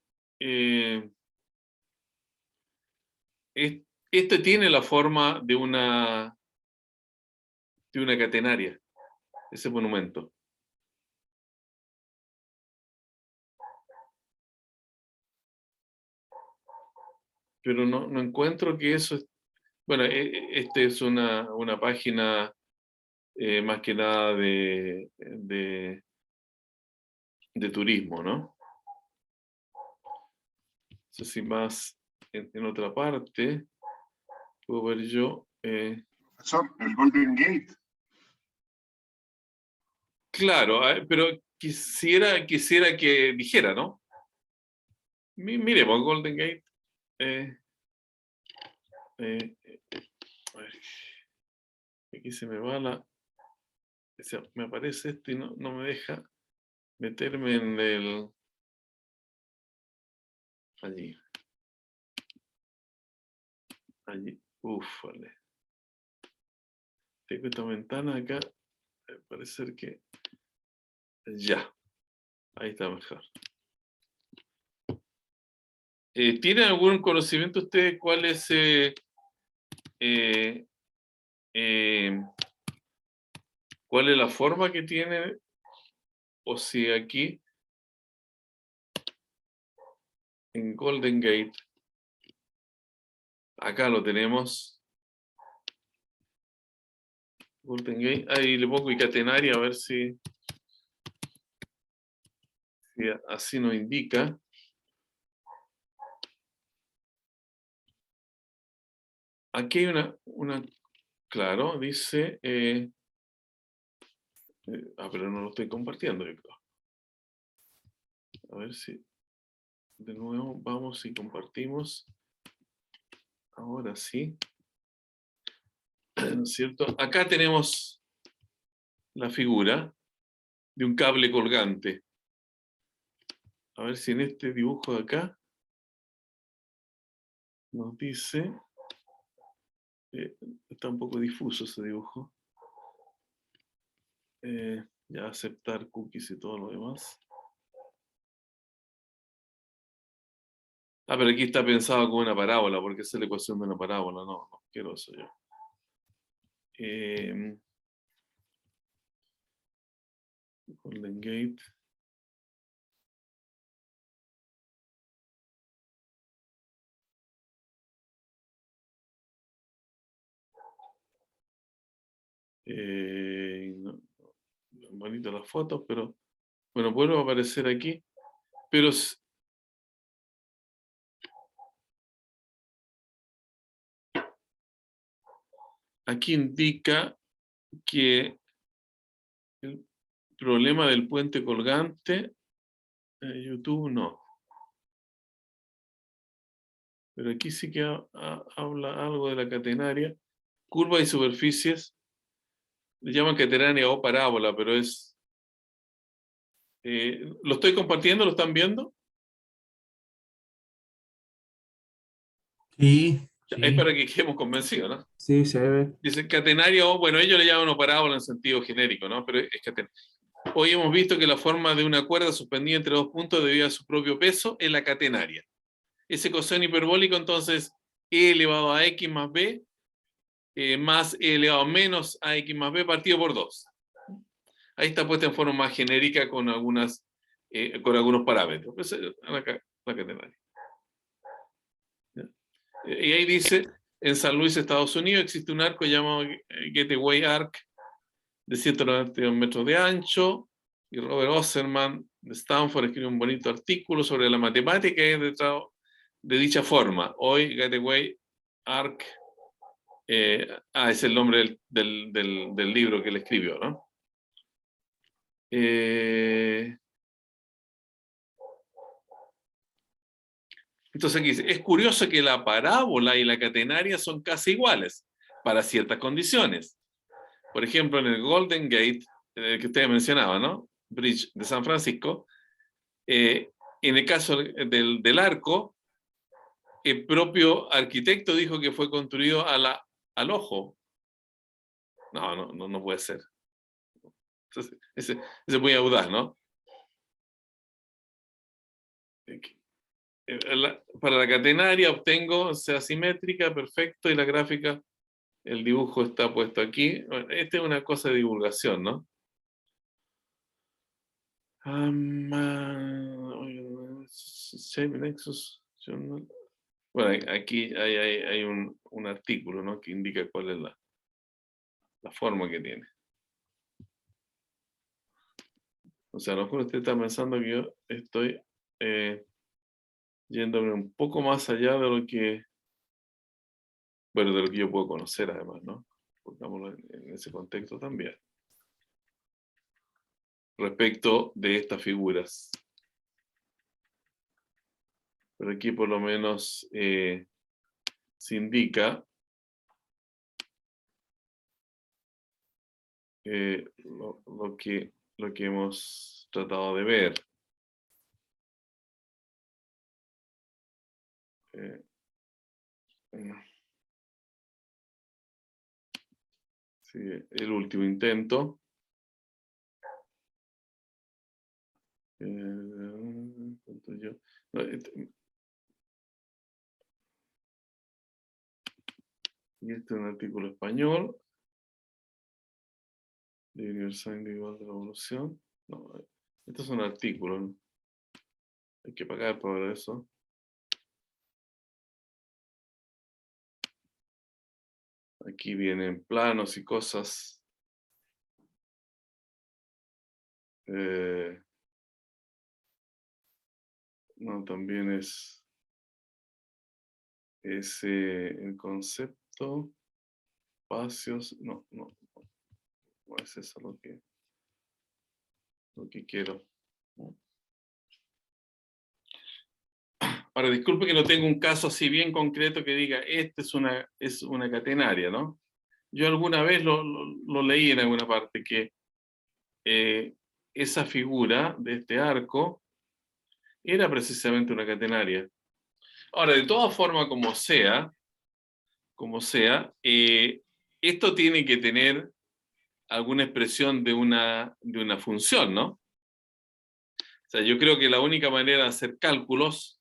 este tiene la forma de una catenaria, ese monumento. pero no encuentro que eso es... Bueno, este es una página más que nada de turismo, ¿no? No sé si más en otra parte puedo ver yo... Profesor, el Golden Gate. Claro, pero quisiera que dijera, ¿no? Miremos Golden Gate. A ver, aquí se me va me aparece esto y no me deja meterme en el... Allí. Vale. Tengo esta ventana acá. Parece ser que... Ya. Ahí está mejor. ¿Tienen algún conocimiento ustedes cuál es cuál es la forma que tiene? O si aquí en Golden Gate, acá lo tenemos. Golden Gate, ahí le pongo y catenaria a ver si así nos indica. Aquí hay una claro, dice, pero no lo estoy compartiendo, yo creo. A ver si, de nuevo, vamos y compartimos. Ahora sí. ¿No es cierto? Acá tenemos la figura de un cable colgante. A ver si en este dibujo de acá nos dice, está un poco difuso ese dibujo. Ya aceptar cookies y todo lo demás. Pero aquí está pensado como una parábola, porque esa es la ecuación de una parábola. No quiero eso yo. Golden Gate. Bonitas las fotos, pero bueno, vuelvo a aparecer aquí. Pero aquí indica que el problema del puente colgante, YouTube no. Pero aquí sí que habla algo de la catenaria. Curvas y superficies. Le llaman catenaria o parábola, pero es... ¿lo estoy compartiendo? ¿Lo están viendo? Sí, Es sí, para que quedemos convencidos, ¿no? sí, se ve. Dice catenaria o, bueno, ellos le llaman una parábola en sentido genérico, ¿no? Pero es catenaria. Hoy hemos visto que la forma de una cuerda suspendida entre dos puntos debido a su propio peso es la catenaria. Ese coseno hiperbólico, entonces, e elevado a x más b, más e elevado a menos a x más b partido por 2. Ahí está puesta en forma más genérica con algunos parámetros. Pues, la catenaria. Y ahí dice, en San Luis, Estados Unidos, existe un arco llamado Gateway Arc de 192 metros de ancho, y Robert Osserman de Stanford escribió un bonito artículo sobre la matemática que hay detrás de dicha forma. Hoy Gateway Arc es el nombre del libro que él escribió, ¿no? Entonces aquí dice, es curioso que la parábola y la catenaria son casi iguales para ciertas condiciones. Por ejemplo, en el Golden Gate, que usted mencionaba, ¿no? Bridge de San Francisco, en el caso del arco, el propio arquitecto dijo que fue construido al ojo. No puede ser. Entonces, ese es muy audaz, ¿no? Para la catenaria obtengo, o sea, simétrica, perfecto, y la gráfica, el dibujo está puesto aquí. Bueno, esta es una cosa de divulgación, ¿no? Shape Nexus Journal. Bueno, aquí hay un artículo, ¿no?, que indica cuál es la forma que tiene. O sea, a lo mejor usted está pensando que yo estoy yéndome un poco más allá de lo que, bueno, de lo que yo puedo conocer además, ¿no? Pongámoslo en ese contexto también. Respecto de estas figuras. Pero aquí por lo menos se indica lo que hemos tratado de ver. Sí, el último intento. Y este es un artículo español de Universidad Individual de la Evolución. No, este es un artículo, ¿no? Hay que pagar por eso. Aquí vienen planos y cosas. No, también es el concepto, espacios, no es eso lo que quiero. Ahora, disculpe que no tengo un caso así bien concreto que diga, este es una catenaria, ¿no? Yo alguna vez lo leí en alguna parte, que esa figura de este arco era precisamente una catenaria. Ahora, de todas formas, como sea, esto tiene que tener alguna expresión de una función, ¿no? O sea, yo creo que la única manera de hacer cálculos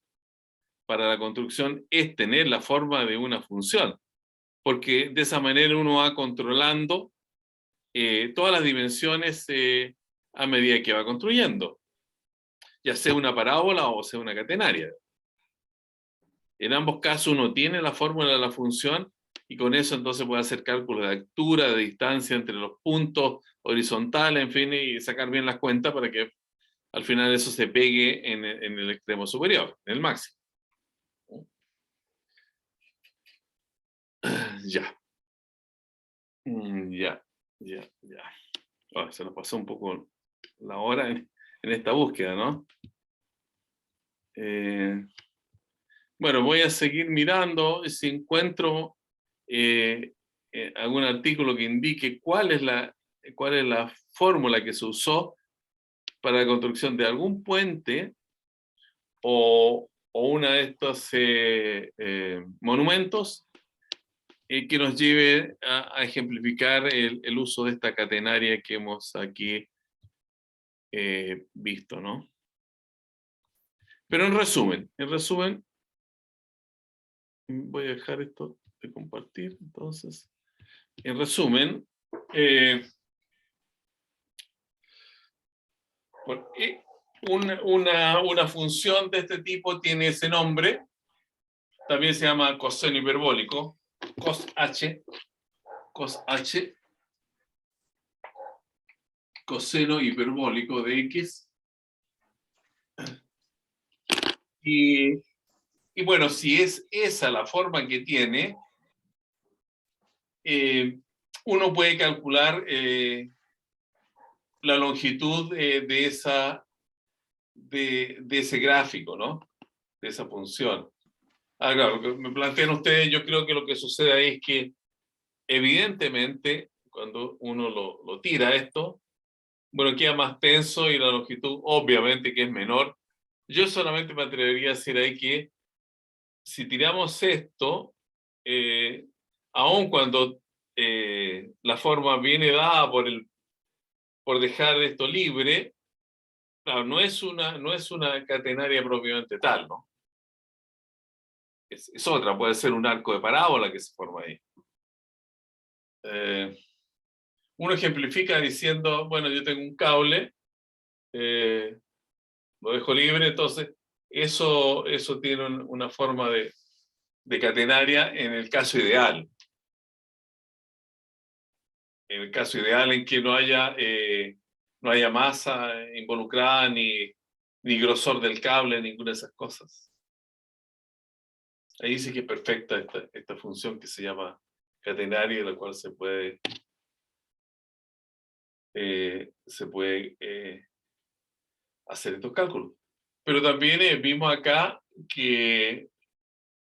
para la construcción es tener la forma de una función, porque de esa manera uno va controlando todas las dimensiones a medida que va construyendo, ya sea una parábola o sea una catenaria. En ambos casos uno tiene la fórmula de la función y con eso entonces puede hacer cálculos de altura, de distancia entre los puntos horizontales, en fin, y sacar bien las cuentas para que al final eso se pegue en el extremo superior, en el máximo. Ya. Ya. Oh, se nos pasó un poco la hora en esta búsqueda, ¿no? Bueno, voy a seguir mirando si encuentro algún artículo que indique cuál es la fórmula que se usó para la construcción de algún puente o una de estos monumentos que nos lleve a ejemplificar el uso de esta catenaria que hemos aquí visto, ¿no? Pero en resumen, voy a dejar esto de compartir, entonces. En resumen, una función de este tipo tiene ese nombre, también se llama coseno hiperbólico, cos h, coseno hiperbólico de x. Y bueno, si es esa la forma que tiene, uno puede calcular la longitud de ese gráfico, ¿no? De esa función. Claro, lo que me plantean ustedes, yo creo que lo que sucede ahí es que evidentemente cuando uno lo tira esto, bueno, queda más tenso y la longitud obviamente que es menor. Yo solamente me atrevería a decir ahí que si tiramos esto, aun cuando la forma viene dada por dejar esto libre, claro, no es una catenaria propiamente tal, ¿no? Es otra, puede ser un arco de parábola que se forma ahí. Uno ejemplifica diciendo, bueno, yo tengo un cable, lo dejo libre, entonces eso tiene una forma de de catenaria en el caso ideal. En el caso ideal en que no haya masa involucrada, ni grosor del cable, ninguna de esas cosas. Ahí sí que es perfecta esta función que se llama catenaria, la cual se puede hacer estos cálculos. Pero también vimos acá que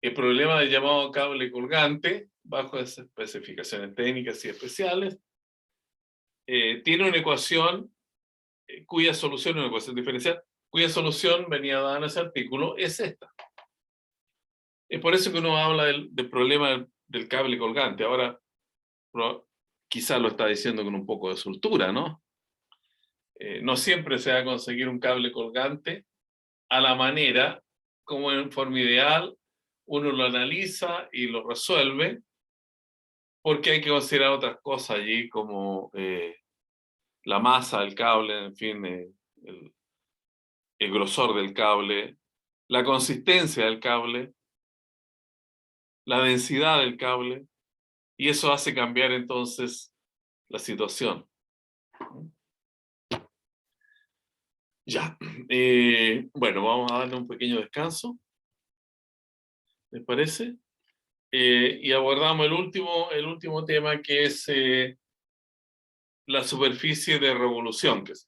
el problema del llamado cable colgante, bajo esas especificaciones técnicas y especiales, tiene una ecuación cuya solución, una ecuación diferencial, cuya solución venía dada en ese artículo, es esta. Es por eso que uno habla del problema del cable colgante. Ahora, quizás lo está diciendo con un poco de soltura, ¿no? No siempre se va a conseguir un cable colgante a la manera como en forma ideal uno lo analiza y lo resuelve, porque hay que considerar otras cosas allí como la masa del cable, en fin, el grosor del cable, la consistencia del cable, la densidad del cable, y eso hace cambiar entonces la situación. Ya, bueno, vamos a darle un pequeño descanso, ¿les parece? Y abordamos el último tema, que es la superficie de revolución, que es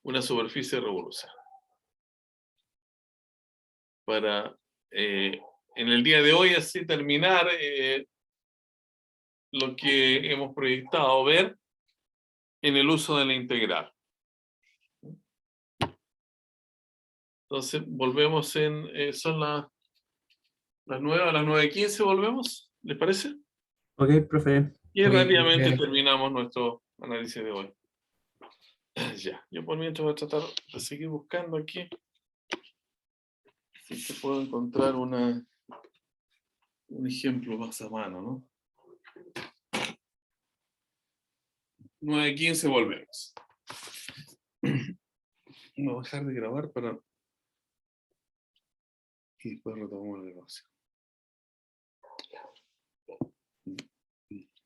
una superficie de revolución. Para en el día de hoy así terminar lo que hemos proyectado ver en el uso de la integral. Entonces volvemos son las 9, a las 9:15 volvemos, ¿les parece? Ok, profe. Y Ok, rápidamente terminamos nuestro análisis de hoy. Ya, yo por mientras voy a tratar de seguir buscando aquí si que puedo encontrar un ejemplo más a mano, ¿no? 9:15 volvemos. Voy a dejar de grabar para... Y después retomamos el negocio.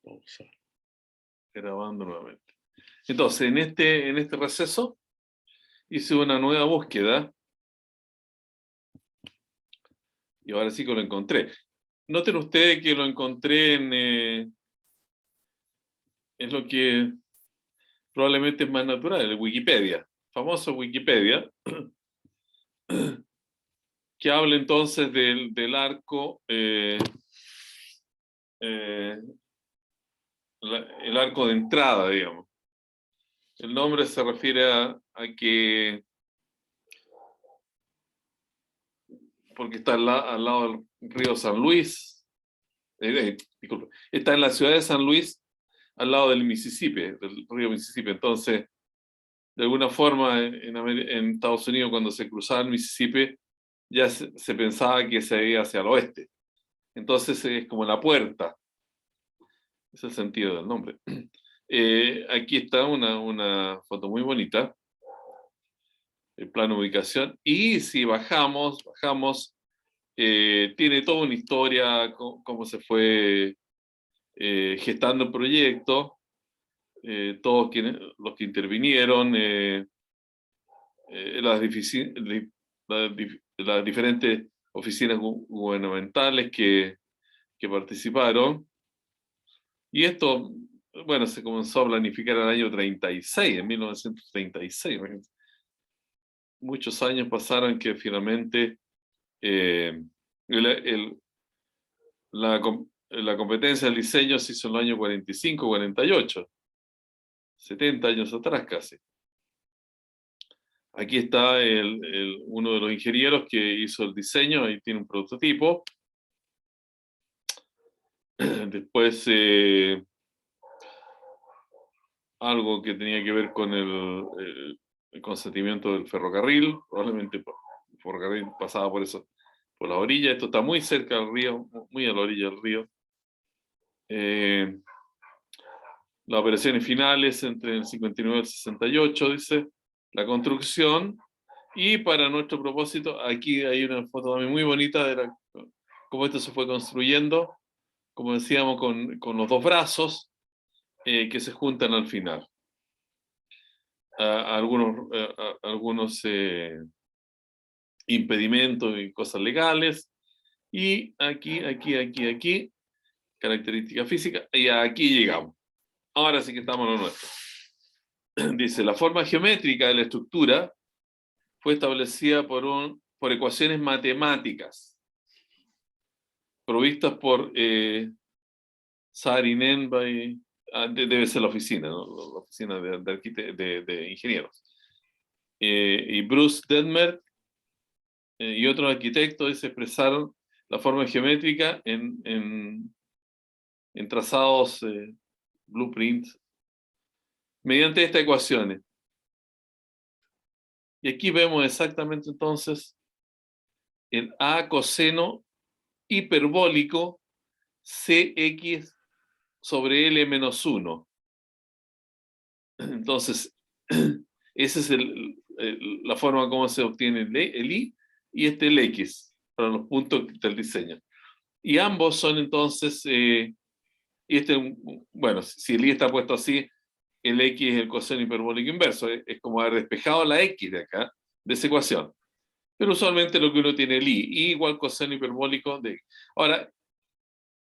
Pausar. Grabando nuevamente. Entonces, en este receso hice una nueva búsqueda. Y ahora sí que lo encontré. Noten ustedes que lo encontré es lo que probablemente es más natural, el Wikipedia. Famoso Wikipedia. Que habla entonces del arco, el arco de entrada, digamos. El nombre se refiere a que, porque está al lado del río San Luis, disculpe, está en la ciudad de San Luis, al lado del Mississippi, del río Mississippi. Entonces, de alguna forma, en Estados Unidos, cuando se cruzaba el Mississippi, ya se pensaba que se iba hacia el oeste. Entonces, es como la puerta. Es el sentido del nombre. Aquí está una foto muy bonita, el plano de ubicación, y si bajamos, tiene toda una historia, cómo se fue gestando el proyecto, todos los que intervinieron, las diferentes oficinas gubernamentales que participaron. Y esto, bueno, se comenzó a planificar en el año 36, en 1936. Muchos años pasaron que finalmente la competencia del diseño se hizo en el año 45, 48. 70 años atrás casi. Aquí está uno de los ingenieros que hizo el diseño, ahí tiene un prototipo. Después algo que tenía que ver con el consentimiento del ferrocarril, probablemente el ferrocarril pasaba por la orilla. Esto está muy cerca del río, muy a la orilla del río. Las operaciones finales entre el 59 y el 68, dice, la construcción, y para nuestro propósito, aquí hay una foto también muy bonita de la cómo esto se fue construyendo, como decíamos, con los dos brazos que se juntan al final. Algunos impedimentos y cosas legales, y aquí, características físicas, y aquí llegamos. Ahora sí que estamos en lo nuestro. Dice, la forma geométrica de la estructura fue establecida por ecuaciones matemáticas provistas por Saarinen, debe ser la oficina, ¿no? La oficina de ingenieros. Y Bruce Detmer y otros arquitectos se expresaron la forma geométrica en trazados, blueprints, mediante estas ecuaciones. Y aquí vemos exactamente entonces el A coseno hiperbólico CX sobre L menos 1. Entonces, esa es la forma como se obtiene el I y el X para los puntos del diseño. Y ambos son entonces, bueno, si el I está puesto así, el X es el coseno hiperbólico inverso. Es como haber despejado la X de acá, de esa ecuación. Pero usualmente lo que uno tiene el I igual coseno hiperbólico de X. Ahora,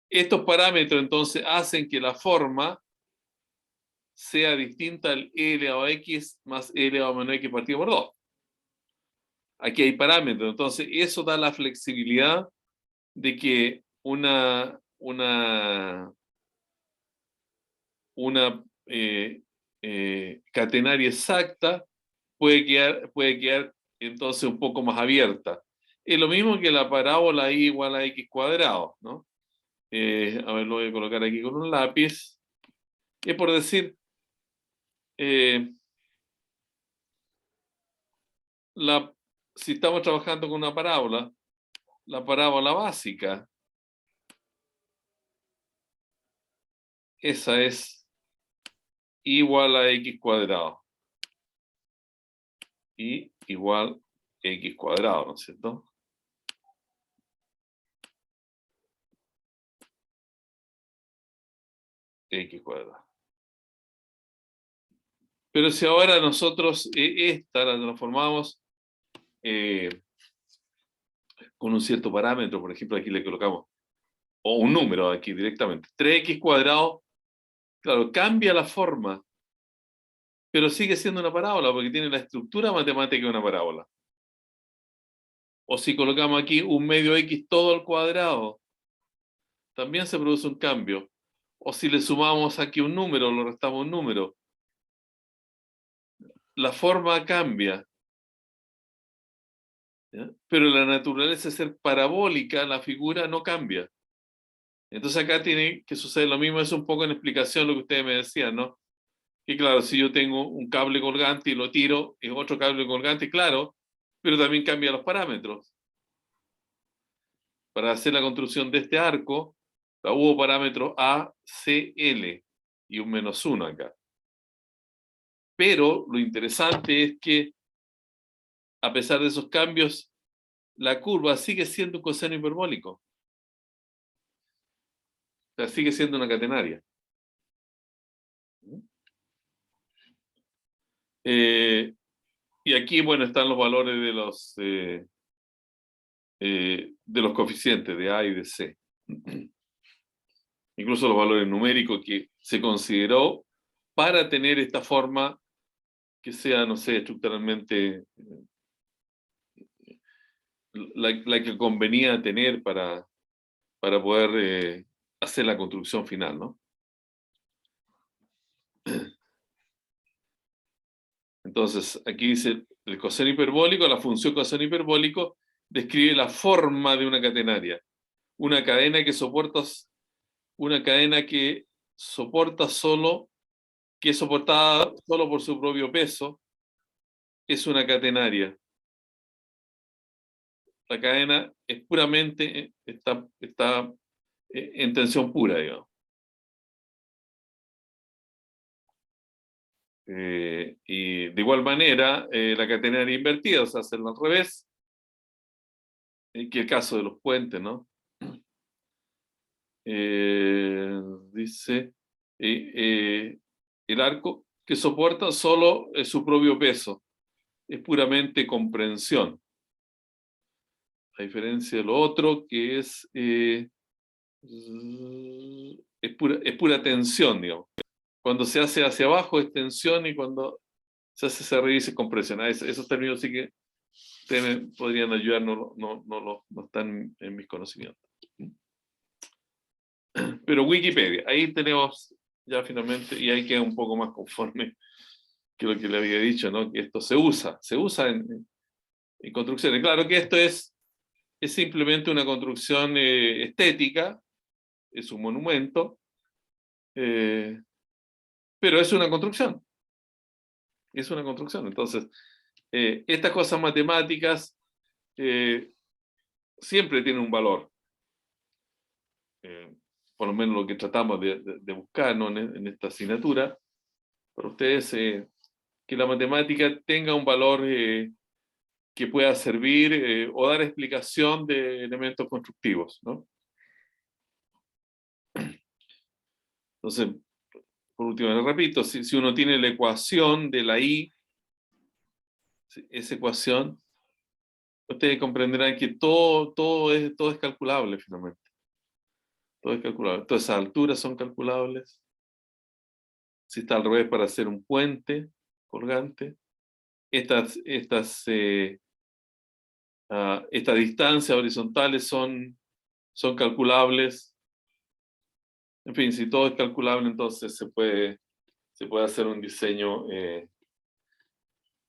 estos parámetros entonces hacen que la forma sea distinta al e elevado a x más e elevado a menos x partido por 2. Aquí hay parámetros, entonces eso da la flexibilidad de que una catenaria exacta puede quedar entonces un poco más abierta. Es lo mismo que la parábola I igual a x cuadrado, ¿no? A ver, lo voy a colocar aquí con un lápiz. Es por decir, si estamos trabajando con una parábola, la parábola básica, esa es igual a x cuadrado. Y igual a x cuadrado, ¿no es cierto? X cuadrado. Pero si ahora nosotros esta la transformamos con un cierto parámetro, por ejemplo, aquí le colocamos, o un número aquí directamente, 3x cuadrado, claro, cambia la forma, pero sigue siendo una parábola porque tiene la estructura matemática de una parábola. O si colocamos aquí un medio x todo al cuadrado, también se produce un cambio. O si le sumamos aquí un número, le restamos un número, la forma cambia. ¿Ya? Pero la naturaleza de ser parabólica, la figura no cambia. Entonces acá tiene que suceder lo mismo, es un poco en explicación lo que ustedes me decían, ¿no? Que claro, si yo tengo un cable colgante y lo tiro, es otro cable colgante, claro, pero también cambia los parámetros. Para hacer la construcción de este arco, hubo parámetros A, C, L y un -1 acá. Pero lo interesante es que, a pesar de esos cambios, la curva sigue siendo un coseno hiperbólico. O sea, sigue siendo una catenaria. Y aquí, bueno, están los valores de los coeficientes de A y de C. Incluso los valores numéricos que se consideró para tener esta forma que sea, no sé, estructuralmente la que convenía tener para poder hacer la construcción final, ¿no? Entonces, aquí dice el coseno hiperbólico, la función coseno hiperbólico describe la forma de una catenaria. Una cadena que soporta solo, que es soportada solo por su propio peso, es una catenaria. La cadena es puramente, está en tensión pura, digamos. Y de igual manera, la catenaria invertida, o sea, hacerlo al revés, que el caso de los puentes, ¿no? Dice, el arco que soporta solo su propio peso. Es puramente comprensión. A diferencia de lo otro, que es pura tensión, digamos. Cuando se hace hacia abajo es tensión y cuando se hace hacia arriba es compresión. Esos términos sí que ustedes me podrían ayudar, no están en mis conocimientos. Pero Wikipedia, ahí tenemos ya finalmente, y ahí queda un poco más conforme que lo que le había dicho, ¿no? Que esto se usa en construcciones. Claro que esto es simplemente una construcción estética, es un monumento, pero es una construcción. Es una construcción. Entonces, estas cosas matemáticas siempre tienen un valor. Por lo menos lo que tratamos de buscar, ¿no? en esta asignatura, para ustedes, que la matemática tenga un valor que pueda servir o dar explicación de elementos constructivos, ¿no? Entonces, por último, les repito, si uno tiene la ecuación de la I, esa ecuación, ustedes comprenderán que todo es calculable finalmente. Todo es calculable. Todas esas alturas son calculables. Si está al revés para hacer un puente colgante. Estas distancias horizontales son calculables. En fin, si todo es calculable, entonces se puede hacer un diseño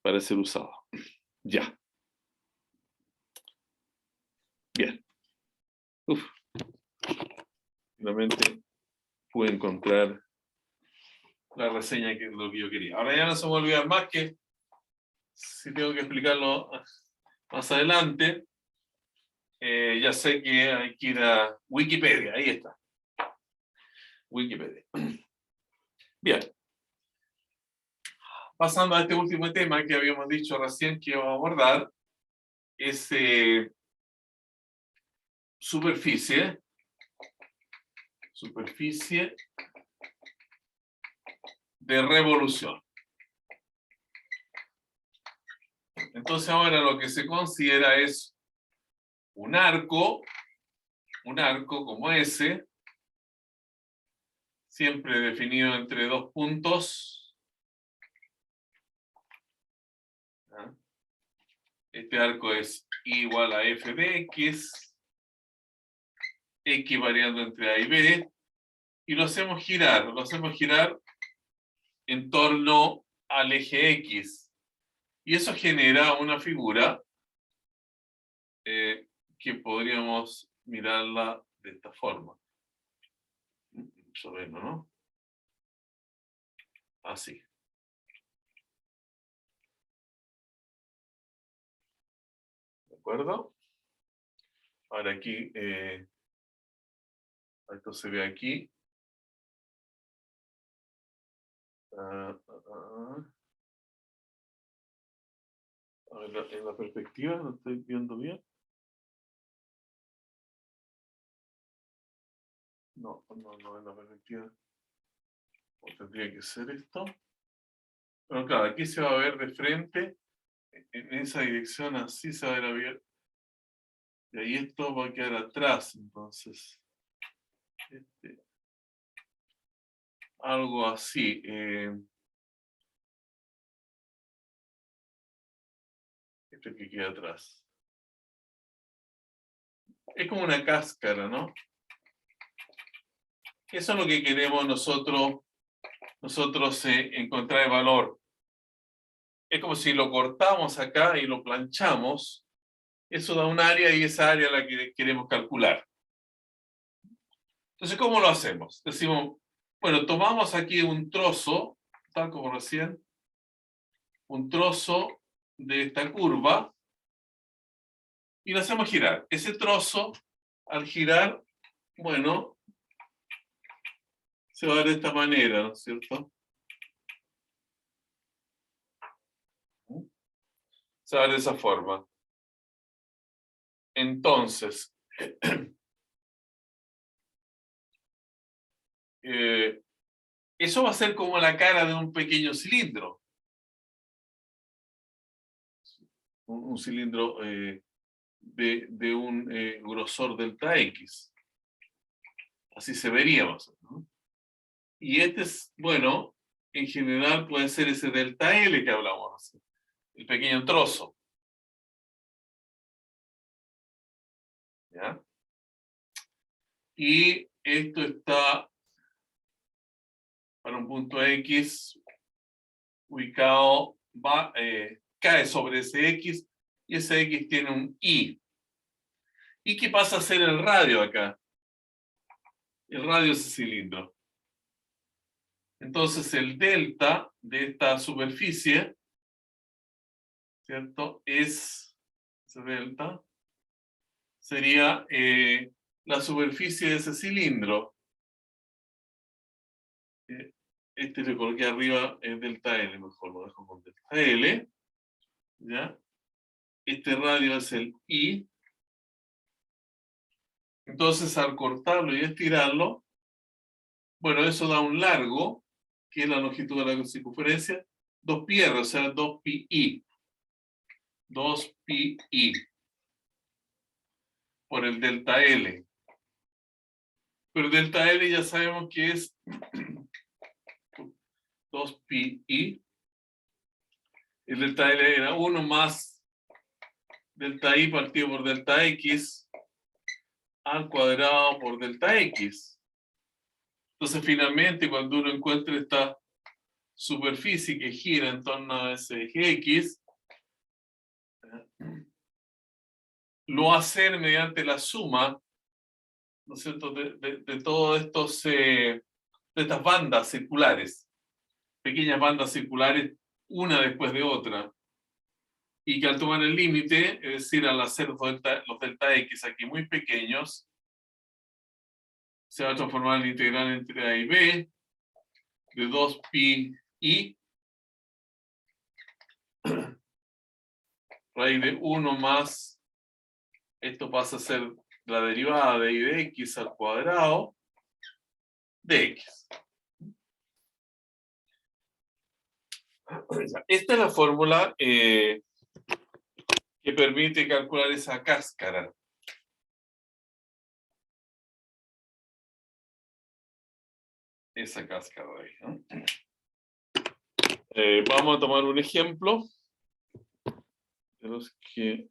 para ser usado. Ya. Bien. Finalmente pude encontrar la reseña que es lo que yo quería. Ahora ya no se me olvida más que, si tengo que explicarlo más adelante, ya sé que hay que ir a Wikipedia, ahí está. Wikipedia. Bien. Pasando a este último tema que habíamos dicho recién que íbamos a abordar, es superficie de revolución. Entonces ahora lo que se considera es un arco como ese, siempre definido entre dos puntos. Este arco es igual a f de x, x variando entre a y b, y lo hacemos girar en torno al eje x. Y eso genera una figura que podríamos mirarla de esta forma. Más o menos, ¿no? Así. ¿De acuerdo? Ahora aquí, esto se ve aquí. A ver, en la perspectiva, ¿lo estoy viendo bien? No, en la perspectiva. O tendría que ser esto. Pero claro, aquí se va a ver de frente, en esa dirección así se va a ver abierto. Y ahí esto va a quedar atrás, entonces. Algo así. Este que queda atrás. Es como una cáscara, ¿no? Eso es lo que queremos nosotros encontrar el valor. Es como si lo cortamos acá y lo planchamos. Eso da un área y esa área es la que queremos calcular. Entonces, ¿cómo lo hacemos? Decimos, bueno, tomamos aquí un trozo, tal como recién, un trozo de esta curva y lo hacemos girar. Ese trozo, al girar, bueno, se va a ver de esta manera, ¿no es cierto? Se va a ver de esa forma. Entonces, eso va a ser como la cara de un pequeño cilindro. Un cilindro de un grosor delta X. Así se vería más o menos, ¿no? Y este es, bueno, en general puede ser ese delta L que hablamos, el pequeño trozo. ¿Ya? Y esto está para un punto X ubicado, cae sobre ese X y ese X tiene un Y. ¿Y qué pasa a ser el radio acá? El radio es ese cilindro. Entonces el delta de esta superficie, ¿cierto? Ese delta sería la superficie de ese cilindro. Este le coloqué arriba en delta L, mejor lo dejo con delta L. ¿Ya? Este radio es el I. Entonces al cortarlo y estirarlo, bueno, eso da un largo, que es la longitud de la circunferencia, 2πr, o sea, 2πi. 2πi por el delta L. Pero delta L ya sabemos que es 2πi. El delta L era 1 más delta I partido por delta X al cuadrado por delta X. Entonces finalmente cuando uno encuentre esta superficie que gira en torno a ese eje X, lo va a hacer mediante la suma, ¿no es cierto?, de todos estos, de estas bandas circulares, pequeñas bandas circulares, una después de otra, y que al tomar el límite, es decir, al hacer los delta X aquí muy pequeños, se va a transformar en integral entre A y B de 2πi raíz de 1 más, esto pasa a ser la derivada de I de X al cuadrado de X. Esta es la fórmula que permite calcular esa cáscara. Esa cáscara de ahí, ¿no? Vamos a tomar un ejemplo de los que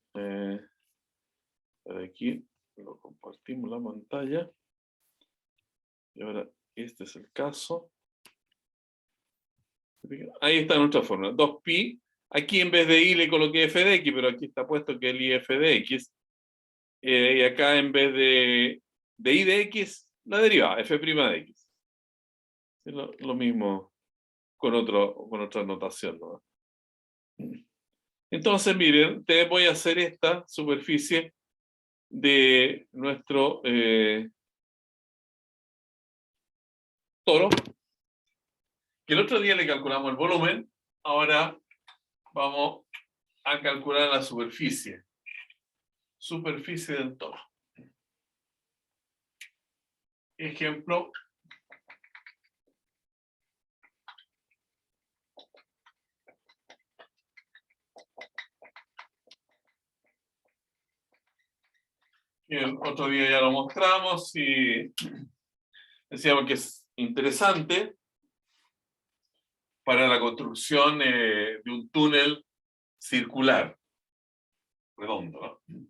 aquí lo compartimos la pantalla y ahora este es el caso. Ahí está nuestra fórmula, 2π. Aquí en vez de i le coloqué f de x, pero aquí está puesto que el i f de x. Y acá en vez de i de x, la derivada, f' de x. Es lo mismo con otra notación, ¿no? Entonces, miren, te voy a hacer esta superficie de nuestro toro, que el otro día le calculamos el volumen, ahora vamos a calcular la superficie del toro. Ejemplo. El otro día ya lo mostramos y decíamos que es interesante para la construcción de un túnel circular, redondo, ¿no?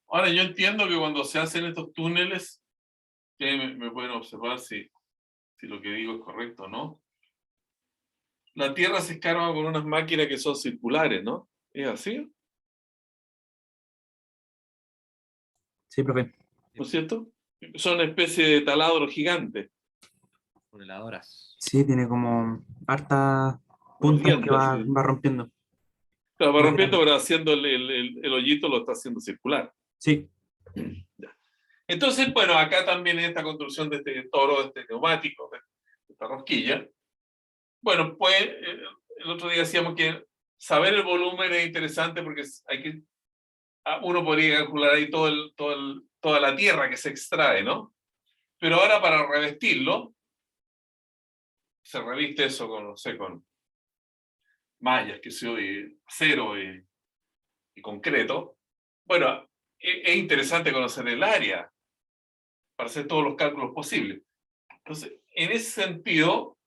Ahora yo entiendo que cuando se hacen estos túneles, que me pueden observar si lo que digo es correcto o no, la tierra se escarba con unas máquinas que son circulares, ¿no? ¿Es así? Sí, profe. ¿No es cierto? Son una especie de taladro gigante. Modeladoras. Sí, tiene como harta Unos puntas que dientes, va sí. rompiendo. Claro, va Muy rompiendo, grande. pero haciendo el hoyito lo está haciendo circular. Sí, Entonces, bueno, acá también en esta construcción de este toro, de este neumático, de esta rosquilla, bueno, pues el otro día decíamos que saber el volumen es interesante porque uno podría calcular ahí toda la tierra que se extrae, ¿no? Pero ahora para revestirlo, se reviste eso con, no sé, con mallas, que se oye, acero y concreto. Bueno, es interesante conocer el área para hacer todos los cálculos posibles. Entonces, en ese sentido,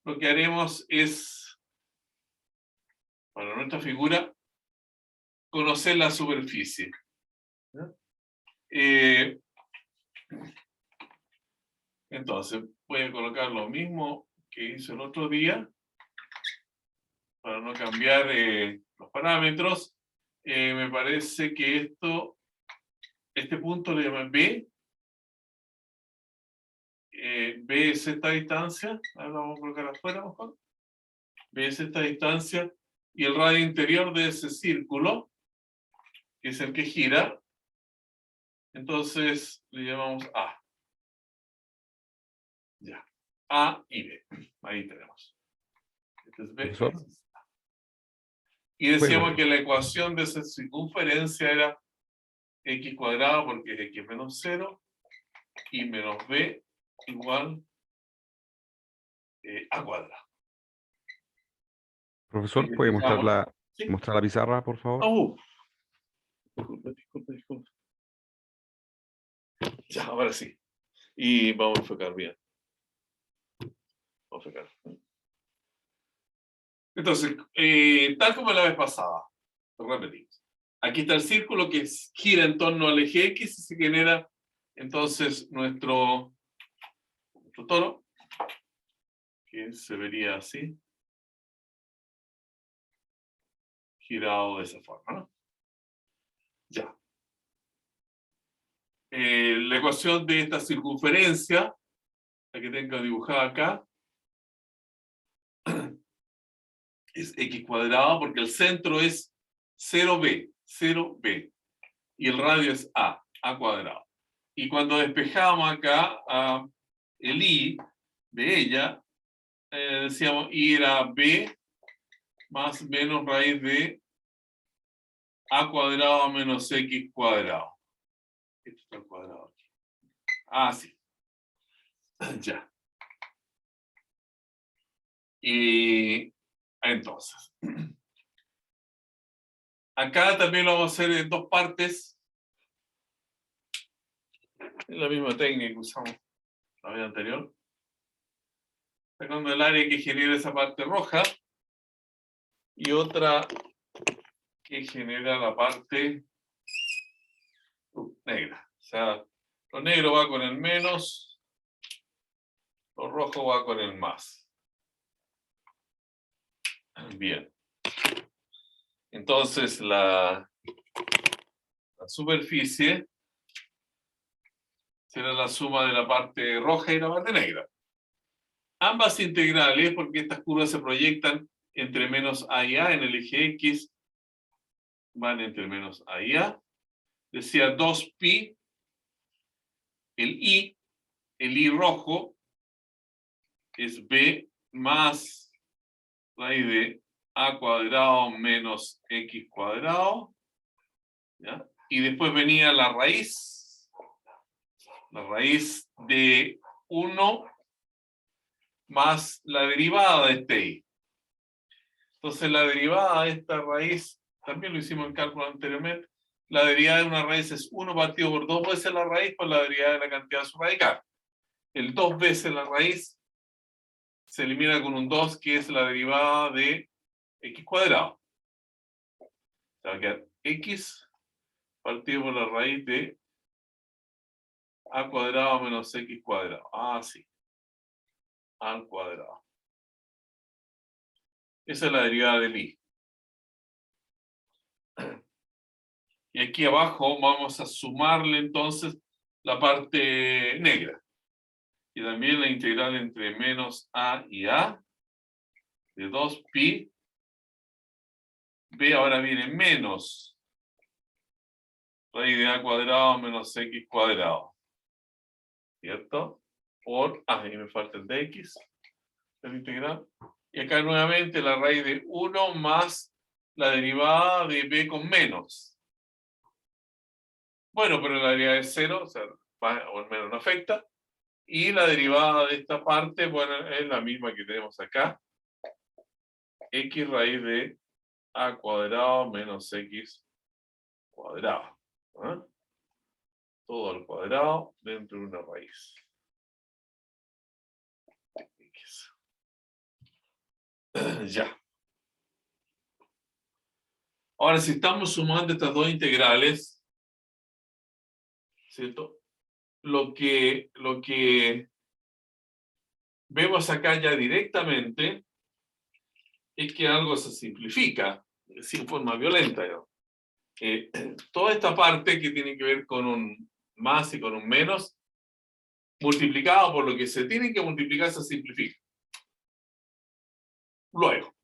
lo que haremos es, para nuestra figura, conocer la superficie. Entonces, voy a colocar lo mismo que hice el otro día, para no cambiar los parámetros. Me parece que este punto le llaman B. B es esta distancia. Ahora lo vamos a colocar afuera mejor. B es esta distancia. Y el radio interior de ese círculo, que es el que gira, entonces le llamamos A. Ya. A y B. Ahí tenemos. Este es B. Profesor. Este es A. Y decíamos Bueno. que la ecuación de esa circunferencia era x cuadrado, porque es x menos 0, y menos b igual a cuadrado. Profesor, ¿puede mostrar ¿Sí? mostrar la pizarra, por favor? Oh. Disculpe. Ya, ahora sí. Y vamos a enfocar bien. Vamos a enfocar. Entonces, tal como la vez pasada, lo repetimos. Aquí está el círculo que gira en torno al eje X y se genera entonces nuestro toro, que se vería así, girado de esa forma, ¿no? Ya. La ecuación de esta circunferencia, la que tengo dibujada acá, es x cuadrado porque el centro es 0b, y el radio es a cuadrado. Y cuando despejamos acá el i de ella, decíamos i era b más menos raíz de a cuadrado menos x cuadrado. Esto está al cuadrado aquí. Sí. Ya. Y entonces, acá también lo vamos a hacer en dos partes. Es la misma técnica que usamos la vez anterior. Sacando el área que genera esa parte roja y otra que genera la parte negra. O sea, lo negro va con el menos, lo rojo va con el más. Bien. Entonces la superficie será la suma de la parte roja y la parte negra. Ambas integrales, porque estas curvas se proyectan entre menos a y a en el eje X, van entre menos a y a. Decía 2pi, el i rojo, es b más raíz de a cuadrado menos x cuadrado. ¿Ya? Y después venía la raíz de 1 más la derivada de este i. Entonces la derivada de esta raíz, también lo hicimos en cálculo anteriormente, la derivada de una raíz es 1 partido por 2 veces la raíz por la derivada de la cantidad de su radical. El 2 veces la raíz se elimina con un 2, que es la derivada de x cuadrado. Se va a quedar x partido por la raíz de a cuadrado menos x cuadrado. Sí. Al cuadrado. Esa es la derivada del i. Y aquí abajo vamos a sumarle entonces la parte negra. Y también la integral entre menos a y a de 2pi. B ahora viene menos raíz de a cuadrado menos x cuadrado. ¿Cierto? Por, y me falta el dx, el integral. Y acá nuevamente la raíz de 1 más la derivada de b con menos. Bueno, pero la derivada es 0, o sea, más o menos no afecta. Y la derivada de esta parte, bueno, es la misma que tenemos acá. X raíz de a cuadrado menos x cuadrado. ¿Ah? Todo al cuadrado dentro de una raíz. X. Ya. Ahora, si estamos sumando estas dos integrales, ¿cierto? Lo que vemos acá ya directamente es que algo se simplifica, sin forma violenta. ¿No? Toda esta parte que tiene que ver con un más y con un menos, multiplicado por lo que se tiene que multiplicar, se simplifica. Luego,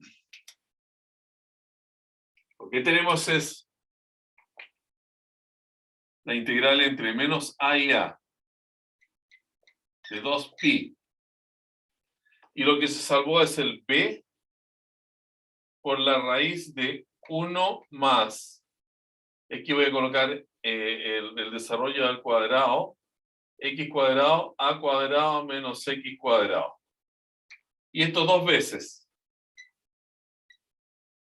lo que tenemos es la integral entre menos a y a de 2pi. Y lo que se salvó es el b por la raíz de 1 más. Aquí voy a colocar el desarrollo al cuadrado. X cuadrado a cuadrado menos x cuadrado. Y esto dos veces.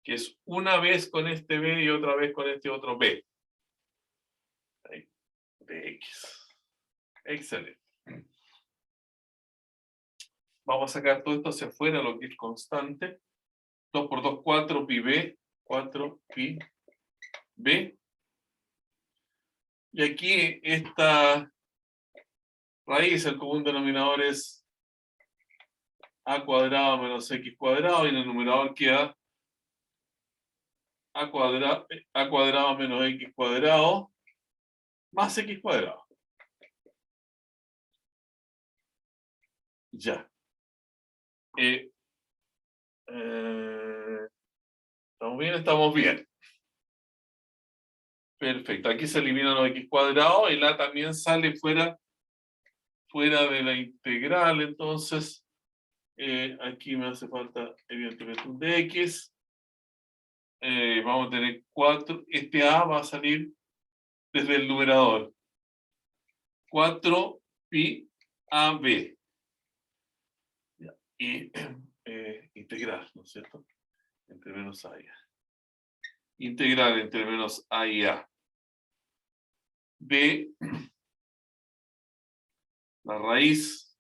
Que es una vez con este b y otra vez con este otro b. Ahí, de x. Excelente. Vamos a sacar todo esto hacia afuera, lo que es constante. 2 por 2, 4 pi b. 4 pi b. Y aquí esta raíz, el común denominador es a cuadrado menos x cuadrado. Y en el numerador queda a cuadrado menos x cuadrado más x cuadrado. Ya. ¿Estamos bien? Estamos bien. Perfecto. Aquí se eliminan los x cuadrados y la también sale fuera de la integral. Entonces, aquí me hace falta evidentemente un dx. Vamos a tener 4. Este a va a salir desde el numerador. 4 pi ab. Ya. Y integral, ¿no es cierto? Entre menos a y a. Integral entre menos a y a de la raíz.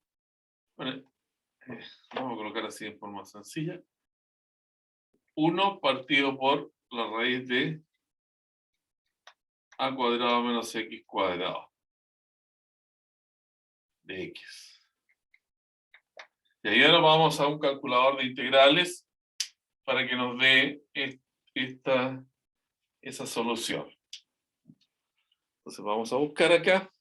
Bueno, vamos a colocar así de forma sencilla. 1 partido por la raíz de a cuadrado menos x cuadrado de x. Y ahí ahora vamos a un calculador de integrales para que nos dé esa solución. Entonces vamos a buscar acá.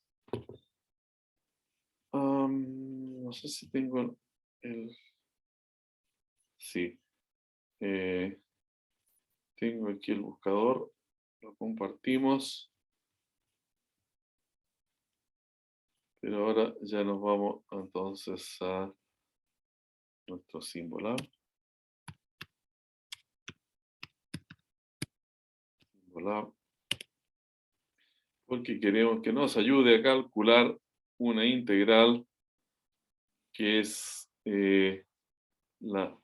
No sé si tengo el... Sí. Tengo aquí el buscador. Lo compartimos. Pero ahora ya nos vamos entonces a nuestro símbolo. Porque queremos que nos ayude a calcular una integral que es la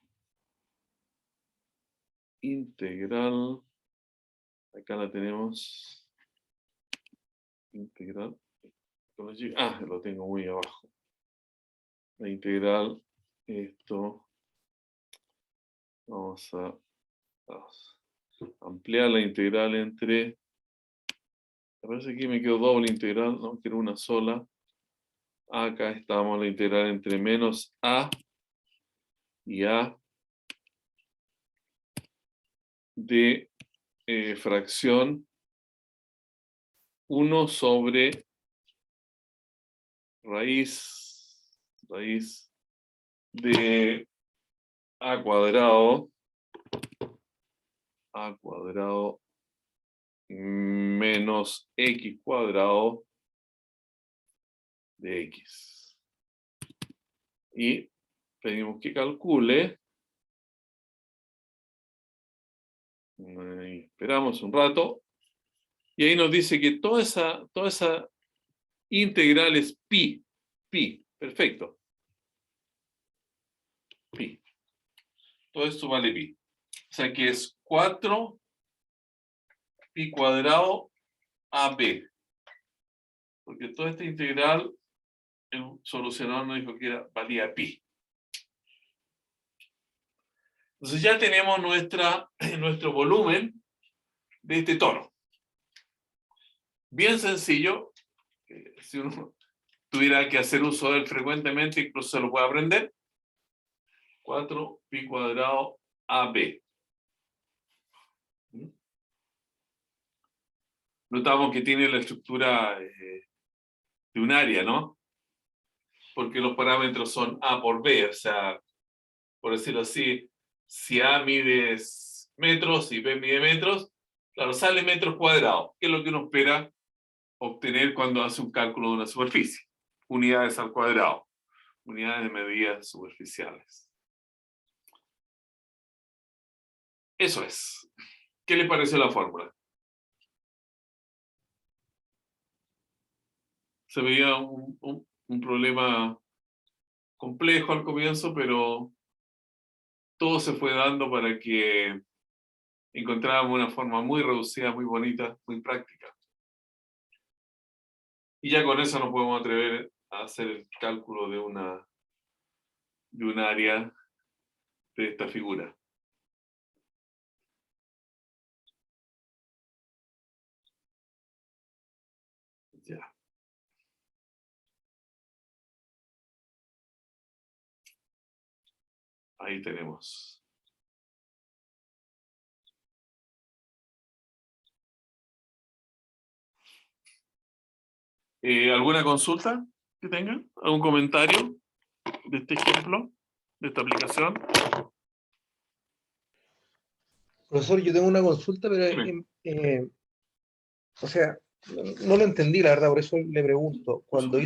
integral, acá la tenemos, integral, lo tengo muy abajo, la integral, esto, vamos a ampliar la integral entre, me parece que me quedó doble integral, no quiero una sola. Acá estamos, la integral entre menos a y a de fracción 1 sobre raíz de a cuadrado menos x cuadrado de x. Y pedimos que calcule. Esperamos un rato. Y ahí nos dice que toda esa integral es pi. Pi, perfecto. Pi. Todo esto vale pi. O sea que es 4 pi cuadrado AB. Porque toda esta integral, el solucionador nos dijo que valía pi. Entonces ya tenemos nuestro volumen de este tono. Bien sencillo. Si uno tuviera que hacer uso de él frecuentemente, incluso se lo puede aprender. 4 pi cuadrado AB. Notamos que tiene la estructura de un área, ¿no? Porque los parámetros son A por B, o sea, por decirlo así, si A mide metros y B mide metros, claro, sale metros cuadrados, que es lo que uno espera obtener cuando hace un cálculo de una superficie. Unidades al cuadrado, unidades de medidas superficiales. Eso es. ¿Qué le pareció la fórmula? Se veía un problema complejo al comienzo, pero todo se fue dando para que encontráramos una forma muy reducida, muy bonita, muy práctica. Y ya con eso nos podemos atrever a hacer el cálculo de un área de esta figura. Ya. Ahí tenemos. ¿Alguna consulta que tengan? ¿Algún comentario de este ejemplo, de esta aplicación? Profesor, yo tengo una consulta, pero Dime. o sea, no lo entendí, la verdad, por eso le pregunto. Cuando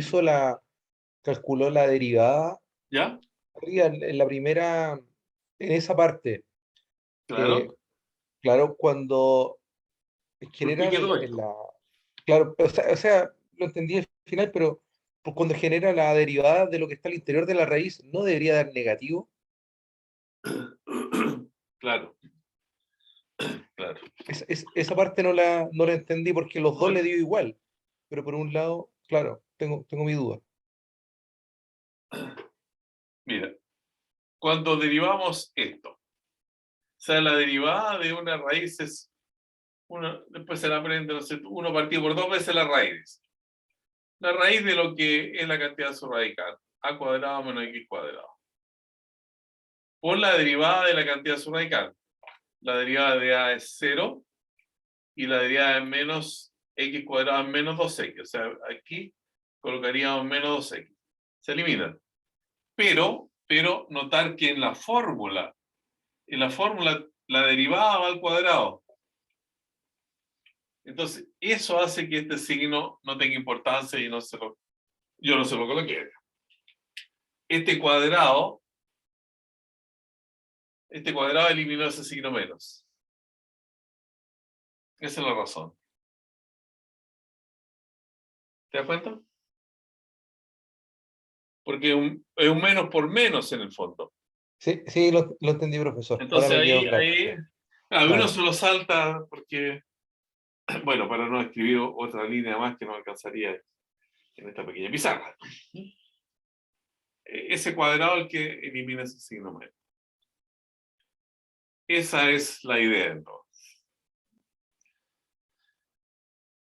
calculó la derivada, ¿Ya? arriba, en la primera, en esa parte, Claro. claro, cuando ¿Por qué genera quedó esto? claro, o sea, lo entendí al final, pero pues, cuando genera la derivada de lo que está al interior de la raíz, ¿no debería dar negativo? Claro, claro. Esa parte no la entendí porque los dos le Bueno, dio igual, pero por un lado, claro, tengo mi duda. mira, cuando derivamos esto, o sea, la derivada de una raíz es, después se la aprende, no sé, 1 partido por 2 veces la raíz. La raíz de lo que es la cantidad subradical, a cuadrado menos x cuadrado. Por la derivada de la cantidad subradical. La derivada de a es 0 y la derivada de menos x cuadrado es menos 2x. O sea, aquí colocaríamos menos 2x. Se eliminan. Pero notar que en la fórmula la derivada va al cuadrado. Entonces, eso hace que este signo no tenga importancia y yo no se lo coloqué. Este cuadrado eliminó ese signo menos. Esa es la razón. ¿Te das cuenta? Porque es un menos por menos en el fondo. Sí, sí, lo entendí, profesor. Ahora Entonces me quedó claro. uno Claro. se lo salta porque, bueno, para no escribir otra línea más que no alcanzaría en esta pequeña pizarra. Ese cuadrado el que elimina ese signo menos. Esa es la idea entonces.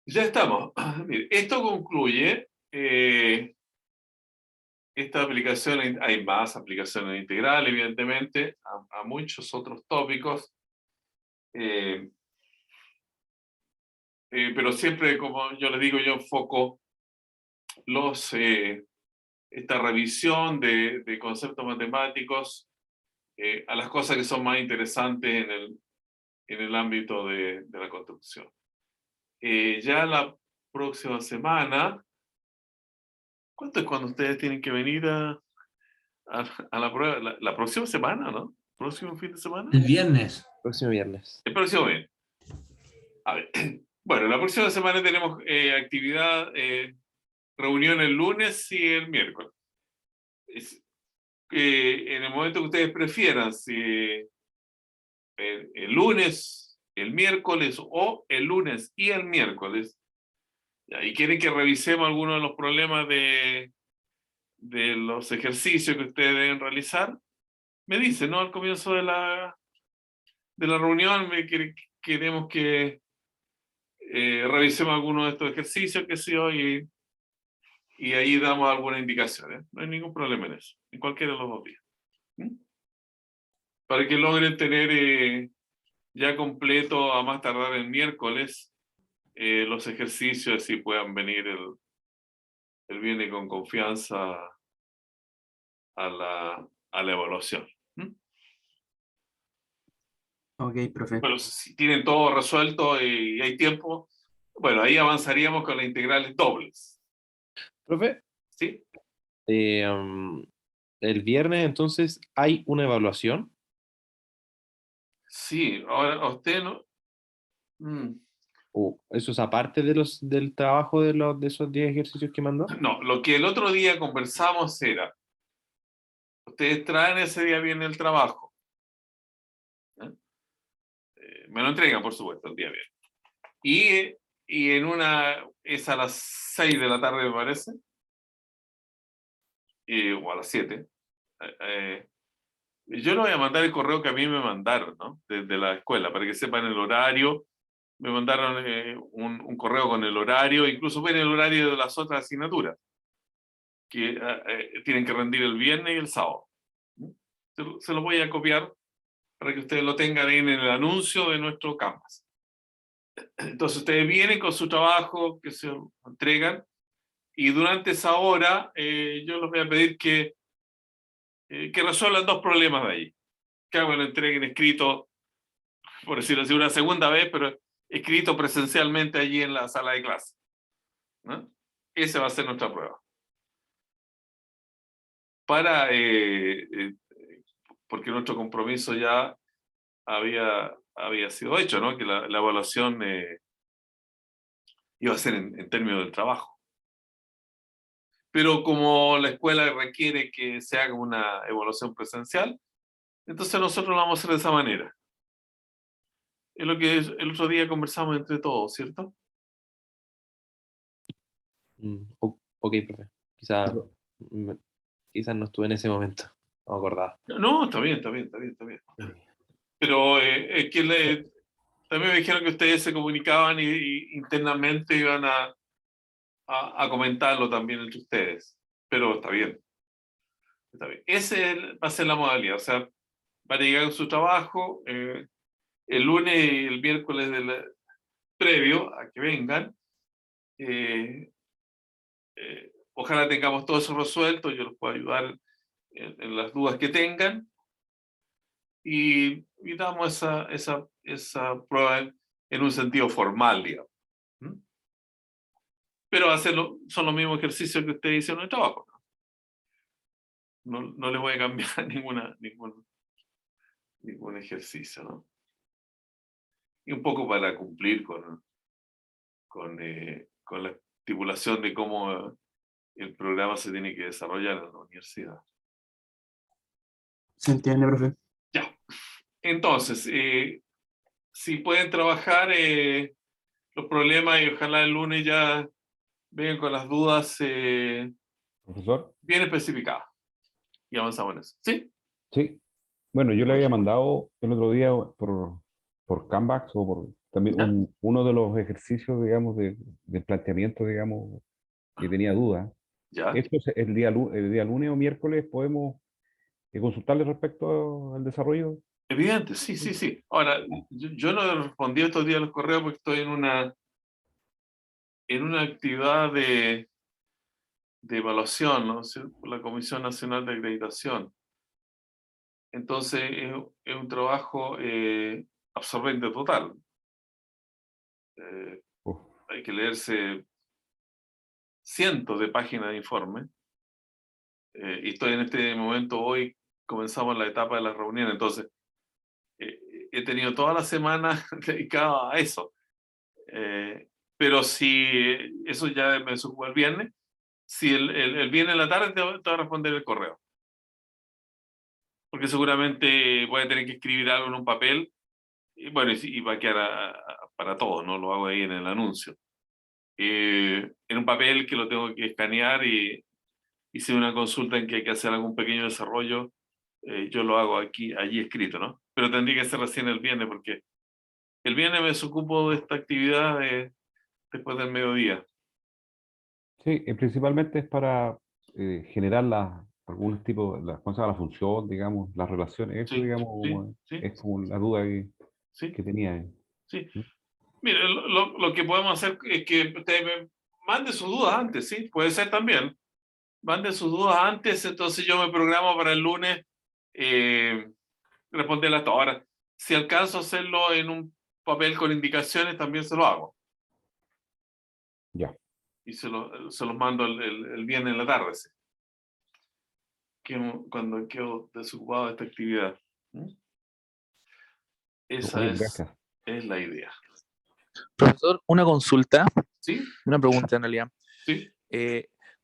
Ya estamos. Mire, esto concluye esta aplicación. Hay más aplicaciones integrales, evidentemente, a muchos otros tópicos. Pero siempre, como yo les digo, yo enfoco esta revisión de conceptos matemáticos a las cosas que son más interesantes en el ámbito de la construcción. Ya la próxima semana, ¿cuánto es cuando ustedes tienen que venir a la prueba? La próxima semana, ¿no? ¿Próximo fin de semana? El viernes. Próximo viernes. El próximo viernes. A ver, bueno, la próxima semana tenemos actividad reunión el lunes y el miércoles. En el momento que ustedes prefieran, si el lunes, el miércoles o el lunes y el miércoles, y quieren que revisemos algunos de los problemas de los ejercicios que ustedes deben realizar, me dicen, ¿no? Al comienzo de la reunión queremos que revisemos algunos de estos ejercicios que sí hoy y ahí damos algunas indicaciones. No hay ningún problema en eso, en cualquiera de los 2 días. ¿Mm? Para que logren tener ya completo a más tardar el miércoles los ejercicios y puedan venir el viernes con confianza a la evaluación. ¿Mm? Ok, profe. Bueno, si tienen todo resuelto y hay tiempo, bueno, ahí avanzaríamos con las integrales dobles. Profe, ¿Sí? el viernes entonces hay una evaluación. Sí, ahora a usted no. Eso es aparte del trabajo de esos 10 ejercicios que mandó. No, lo que el otro día conversamos era, ustedes traen ese día bien el trabajo. ¿Eh? Me lo entregan, por supuesto, el día bien. Y en es a las 6 de la tarde, me parece, o a las 7. Yo le voy a mandar el correo que a mí me mandaron, ¿no? Desde la escuela, para que sepan el horario. Me mandaron un correo con el horario, incluso ven el horario de las otras asignaturas, que tienen que rendir el viernes y el sábado. Se lo voy a copiar para que ustedes lo tengan ahí en el anuncio de nuestro campus. Entonces ustedes vienen con su trabajo, que se entregan, y durante esa hora yo les voy a pedir que resuelvan 2 problemas de ahí. Que hagan la entrega en escrito, por decirlo así, una segunda vez, pero escrito presencialmente allí en la sala de clase. ¿No? Esa va a ser nuestra prueba. Porque nuestro compromiso ya había sido hecho, ¿no? Que la evaluación iba a ser en términos del trabajo. Pero como la escuela requiere que se haga una evaluación presencial, entonces nosotros lo vamos a hacer de esa manera. Es lo que el otro día conversamos entre todos, ¿cierto? Ok, profe. Quizás no estuve en ese momento. No me acordaba. No, está bien. Pero es que también me dijeron que ustedes se comunicaban y internamente iban a comentarlo también entre ustedes. Pero está bien. Está bien. Va a ser la modalidad. O sea, van a llegar a su trabajo el lunes y el miércoles previo a que vengan. Ojalá tengamos todo eso resuelto. Yo los puedo ayudar en las dudas que tengan. Y damos esa prueba en un sentido formal, digamos. ¿Mm? Pero son los mismos ejercicios que ustedes hicieron en el trabajo. No les voy a cambiar ningún ejercicio, ¿no? Y un poco para cumplir con la estipulación de cómo el programa se tiene que desarrollar en la universidad. ¿Se entiende, profe? Ya. Entonces, si pueden trabajar los problemas y ojalá el lunes ya vengan con las dudas Profesor, bien especificadas. Y avanzamos en eso. ¿Sí? sí. Bueno, yo le había mandado el otro día por Canvas o por también ¿Ya? uno de los ejercicios, digamos, de planteamiento, digamos, que tenía dudas. ¿Ya? Esto es el día lunes o miércoles podemos consultarle respecto al desarrollo. Evidente, sí. Ahora, yo no he respondido estos días a los correos porque estoy en una actividad de evaluación, ¿no? Por la Comisión Nacional de Acreditación. Entonces, es un trabajo absorbente total. Uf, Hay que leerse cientos de páginas de informe. Y estoy en este momento, hoy comenzamos la etapa de las reuniones, entonces he tenido toda la semana dedicada a eso. Pero si eso ya me supo el viernes, si el viernes en la tarde te va a responder el correo. Porque seguramente voy a tener que escribir algo en un papel, y bueno, y va a quedar para todos, ¿no? Lo hago ahí en el anuncio. En un papel que lo tengo que escanear y si una consulta en que hay que hacer algún pequeño desarrollo, yo lo hago allí escrito, ¿no? Pero tendría que ser recién el viernes, porque el viernes me desocupo de esta actividad después del mediodía. Sí, principalmente es para generar algún tipo, ¿cómo se llama? La función, digamos, las relaciones, eso, Sí, digamos, sí, sí, es como la duda sí, que tenía. sí. ¿Mm? Mire, lo que podemos hacer es que usted me mande sus dudas antes, ¿sí? Puede ser también. Mande sus dudas antes, entonces yo me programo para el lunes responderlas todas. Ahora, si alcanzo a hacerlo en un papel con indicaciones, también se lo hago. Ya. Y se los mando el viernes en la tarde, ¿sí? Cuando quedo desocupado de esta actividad. ¿Mm? Esa Oye, gracias. es la idea. Profesor, una consulta, ¿Sí? una pregunta en realidad. ¿Sí?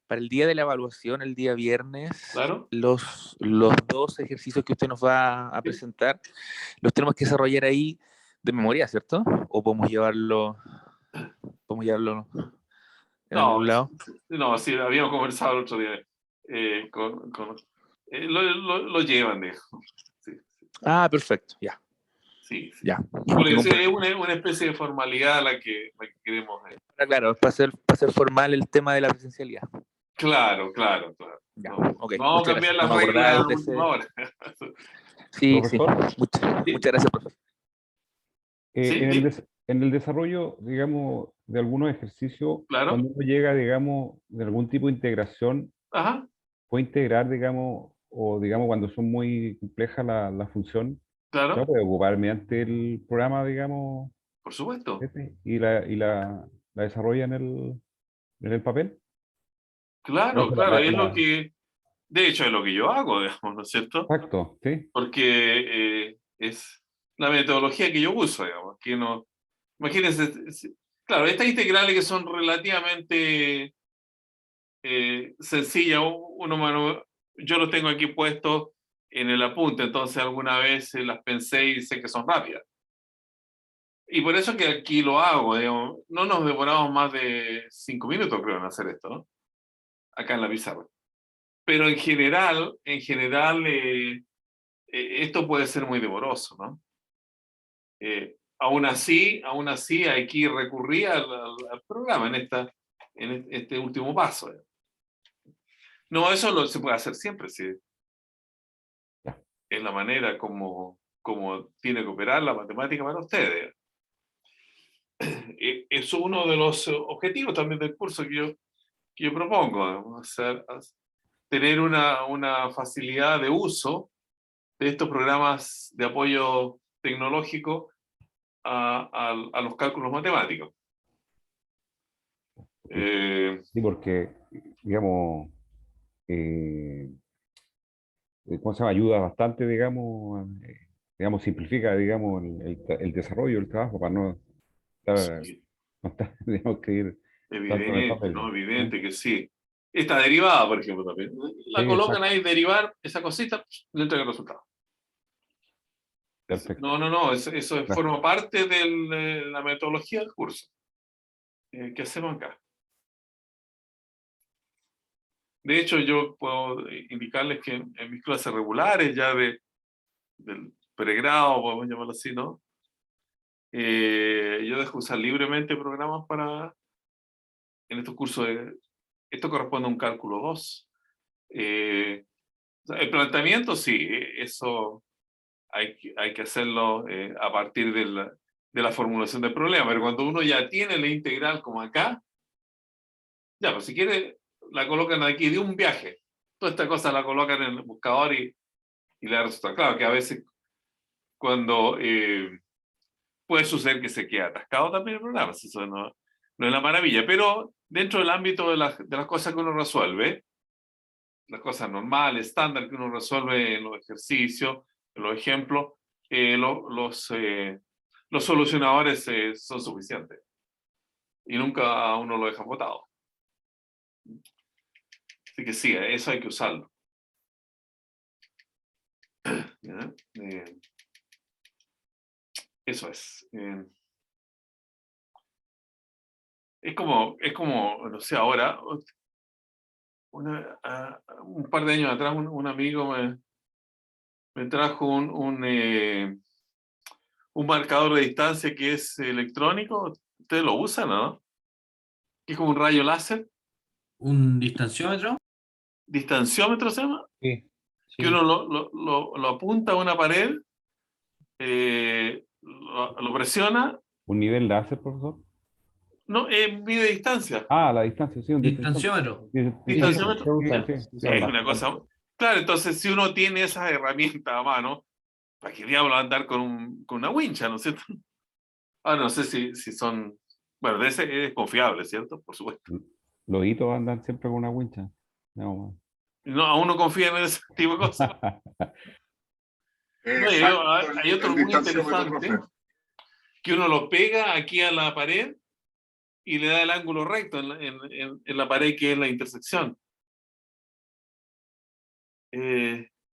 Para el día de la evaluación, el día viernes, Claro. los 2 ejercicios que usted nos va a presentar, los tenemos que desarrollar ahí de memoria, ¿cierto? ¿O podemos llevarlo en No, algún lado? no, sí, habíamos conversado el otro día. Lo llevan, digamos. Sí, Ah, perfecto, ya. sí. Ya. Porque Ningún es problema. una especie de formalidad la que queremos. Claro, para ser formal el tema de la presencialidad. Claro. Ya, No, ok. no vamos a Muchas cambiar gracias. No las me acordaba reglas a de última hora. Sí. Profesor, Muchas gracias, profesor. Sí, en el desarrollo, digamos, de algunos ejercicios, claro. cuando uno llega, digamos, de algún tipo de integración, Ajá, puede integrar, digamos, o digamos, cuando son muy complejas la función, claro. ¿no? Puede ocupar mediante el programa, digamos, Por supuesto. la desarrolla en el papel. No, Claro. Es lo que, de hecho, es lo que yo hago, digamos, ¿no es cierto? exacto, sí, Porque es la metodología que yo uso, digamos. Que no, imagínense, claro, estas integrales que son relativamente sencillas, yo los tengo aquí puestos en el apunte, entonces alguna vez las pensé y sé que son rápidas. Y por eso que aquí lo hago, digamos. No nos demoramos más de 5 minutos, creo, en hacer esto, ¿no? Acá en la pizarra. Pero esto puede ser muy demoroso, ¿no? Aún así hay que recurrir al programa en este último paso. No, eso se puede hacer siempre, sí. ya. Es la manera como tiene que operar la matemática para ustedes. Es uno de los objetivos también del curso que yo propongo, tener una facilidad de uso de estos programas de apoyo tecnológico a los cálculos matemáticos. Sí, porque, digamos, ¿cómo se llama? Ayuda bastante, digamos, simplifica, digamos, el desarrollo, el trabajo, para no estar, Sí, no estar, digamos, que ir tanto en el evidente, papel. ¿no? ¿Eh? Evidente que sí. Esta derivada, por ejemplo, también. Sí, La colocan exacto, ahí, derivar, esa cosita, le entrega el resultado. perfecto. No, eso Gracias. forma parte de la metodología del curso que hacemos acá. De hecho, yo puedo indicarles que en mis clases regulares, ya del pregrado, podemos llamarlo así, ¿no? Yo dejo usar libremente programas en estos cursos. Esto corresponde a un cálculo 2. El planteamiento, sí, eso hay que hacerlo a partir de la formulación del problema, pero cuando uno ya tiene la integral como acá, ya, pues si quiere, la colocan aquí de un viaje. Toda esta cosa la colocan en el buscador y le da resultado. Claro que a veces cuando puede suceder que se quede atascado también el programa, eso no es la maravilla, pero dentro del ámbito de las cosas que uno resuelve, las cosas normales, estándar que uno resuelve en los ejercicios, en los ejemplos, los solucionadores son suficientes y nunca a uno lo dejan botado. Así que sí, eso hay que usarlo. ¿Ya? Eso es. Es como, no sé, ahora, un par de años atrás, un amigo me trajo un marcador de distancia que es electrónico. ¿Ustedes lo usan, no? Que es como un rayo láser. ¿Un distanciómetro? Distanciómetro se llama. Sí, Que sí. uno lo apunta a una pared, lo presiona. ¿Un nivel láser, profesor? No, mide distancia. Ah, la distancia, sí, un Distanciómetro. Distanciómetro. Se usa, Ya. sí, se usa Es una bastante. cosa. Claro, entonces si uno tiene esas herramientas a mano, ¿para qué diablo andar con una wincha, no es cierto? Ahora no sé si son. Bueno, de ese es confiable, ¿cierto? Por supuesto. Los hitos andan siempre con una wincha. No, No, aún no confía en ese tipo de cosas. No, y Exacto, hay otro el muy distanciómetro, interesante, profe. que uno lo pega aquí a la pared y le da el ángulo recto en la pared que es la intersección.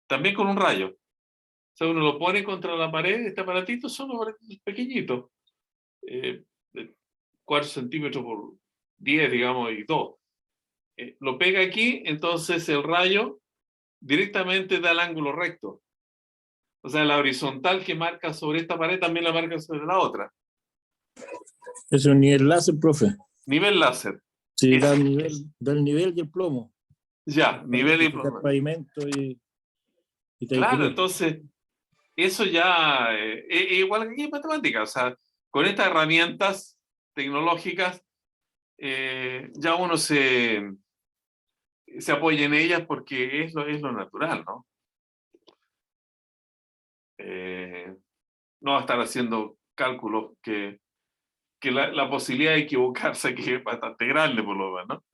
También con un rayo. O sea, uno lo pone contra la pared, este aparatito son aparatitos pequeñitos, de 4 centímetros por 10, digamos, y 2. Lo pega aquí, entonces el rayo directamente da el ángulo recto. O sea, la horizontal que marca sobre esta pared también la marca sobre la otra. Es un nivel láser, profe. Nivel láser. Sí, Es- da el nivel y el plomo. Ya, nivel y Identificar pavimento y Claro, entonces, eso ya es igual que aquí en matemáticas. O sea, con estas herramientas tecnológicas, ya uno se apoya en ellas porque es lo natural, ¿no? No va a estar haciendo cálculos que la posibilidad de equivocarse que es bastante grande, por lo menos, ¿no?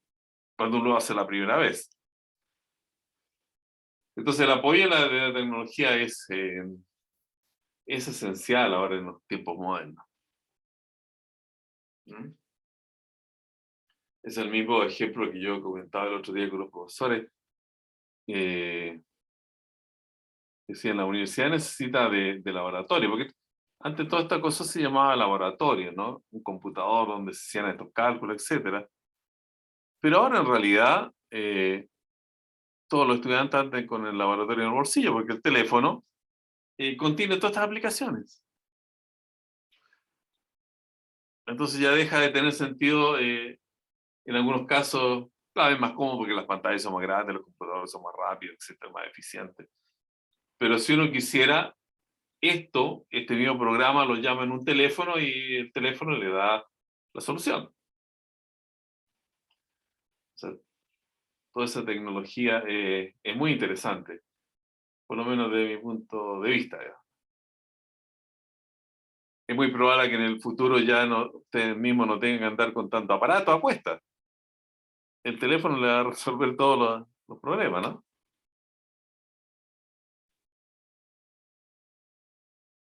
Cuando uno lo hace la primera vez. Entonces, el apoyo de la tecnología es esencial ahora en los tiempos modernos. ¿Mm? Es el mismo ejemplo que yo comentaba el otro día con los profesores. Decían, la universidad necesita de laboratorio, porque antes toda esta cosa se llamaba laboratorio, ¿no? Un computador donde se hacían estos cálculos, etc. Pero ahora en realidad todos los estudiantes andan con el laboratorio en el bolsillo, porque el teléfono contiene todas estas aplicaciones. Entonces ya deja de tener sentido, en algunos casos, cada vez más cómodo porque las pantallas son más grandes, los computadores son más rápidos, etcétera, más eficientes. Pero si uno quisiera este mismo programa lo llama en un teléfono y el teléfono le da la solución. O sea, toda esa tecnología es muy interesante, por lo menos desde mi punto de vista. ¿Ya? Es muy probable que en el futuro ya ustedes mismos no tengan que andar con tanto aparato a cuestas. El teléfono le va a resolver todos los problemas, ¿no?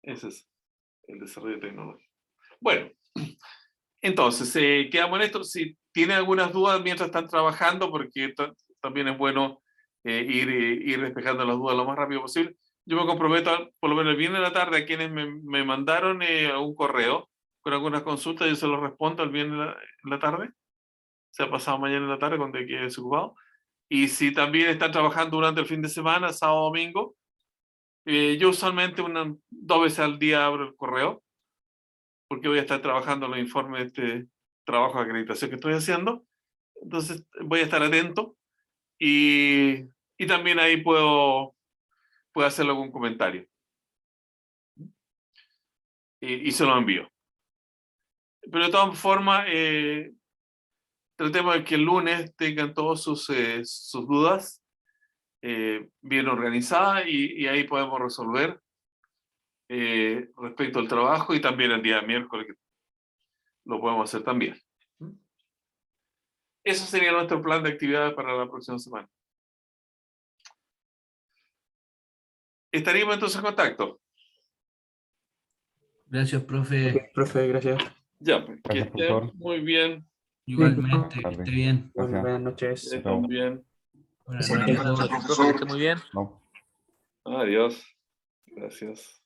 Ese es el desarrollo tecnológico. Bueno, entonces, quedamos en esto. Si tienen algunas dudas mientras están trabajando, porque también es bueno ir despejando las dudas lo más rápido posible. Yo me comprometo, por lo menos el viernes de la tarde, a quienes me mandaron un correo con algunas consultas, yo se los respondo el viernes en la tarde. Se ha pasado mañana en la tarde cuando quede desocupado. Y si también están trabajando durante el fin de semana, sábado, domingo, yo usualmente 2 veces al día abro el correo, porque voy a estar trabajando los informes de este trabajo de acreditación que estoy haciendo. Entonces voy a estar atento y también ahí puedo hacerle algún comentario. Y se lo envío. Pero de todas formas, tratemos de que el lunes tengan todos sus dudas bien organizadas y ahí podemos resolver respecto al trabajo, y también el día miércoles que lo podemos hacer también. Eso sería nuestro plan de actividades para la próxima semana. Estaríamos entonces en contacto. Gracias, profe. Ok, profe, gracias. Ya, pues, que Gracias, estén profesor. muy bien. Igualmente, que esté bien. Gracias. Buenas noches. Que Chao. estén bien. Buenas Buenas noches. noches, Profe, que profesor. esté muy bien. No. Adiós. Gracias.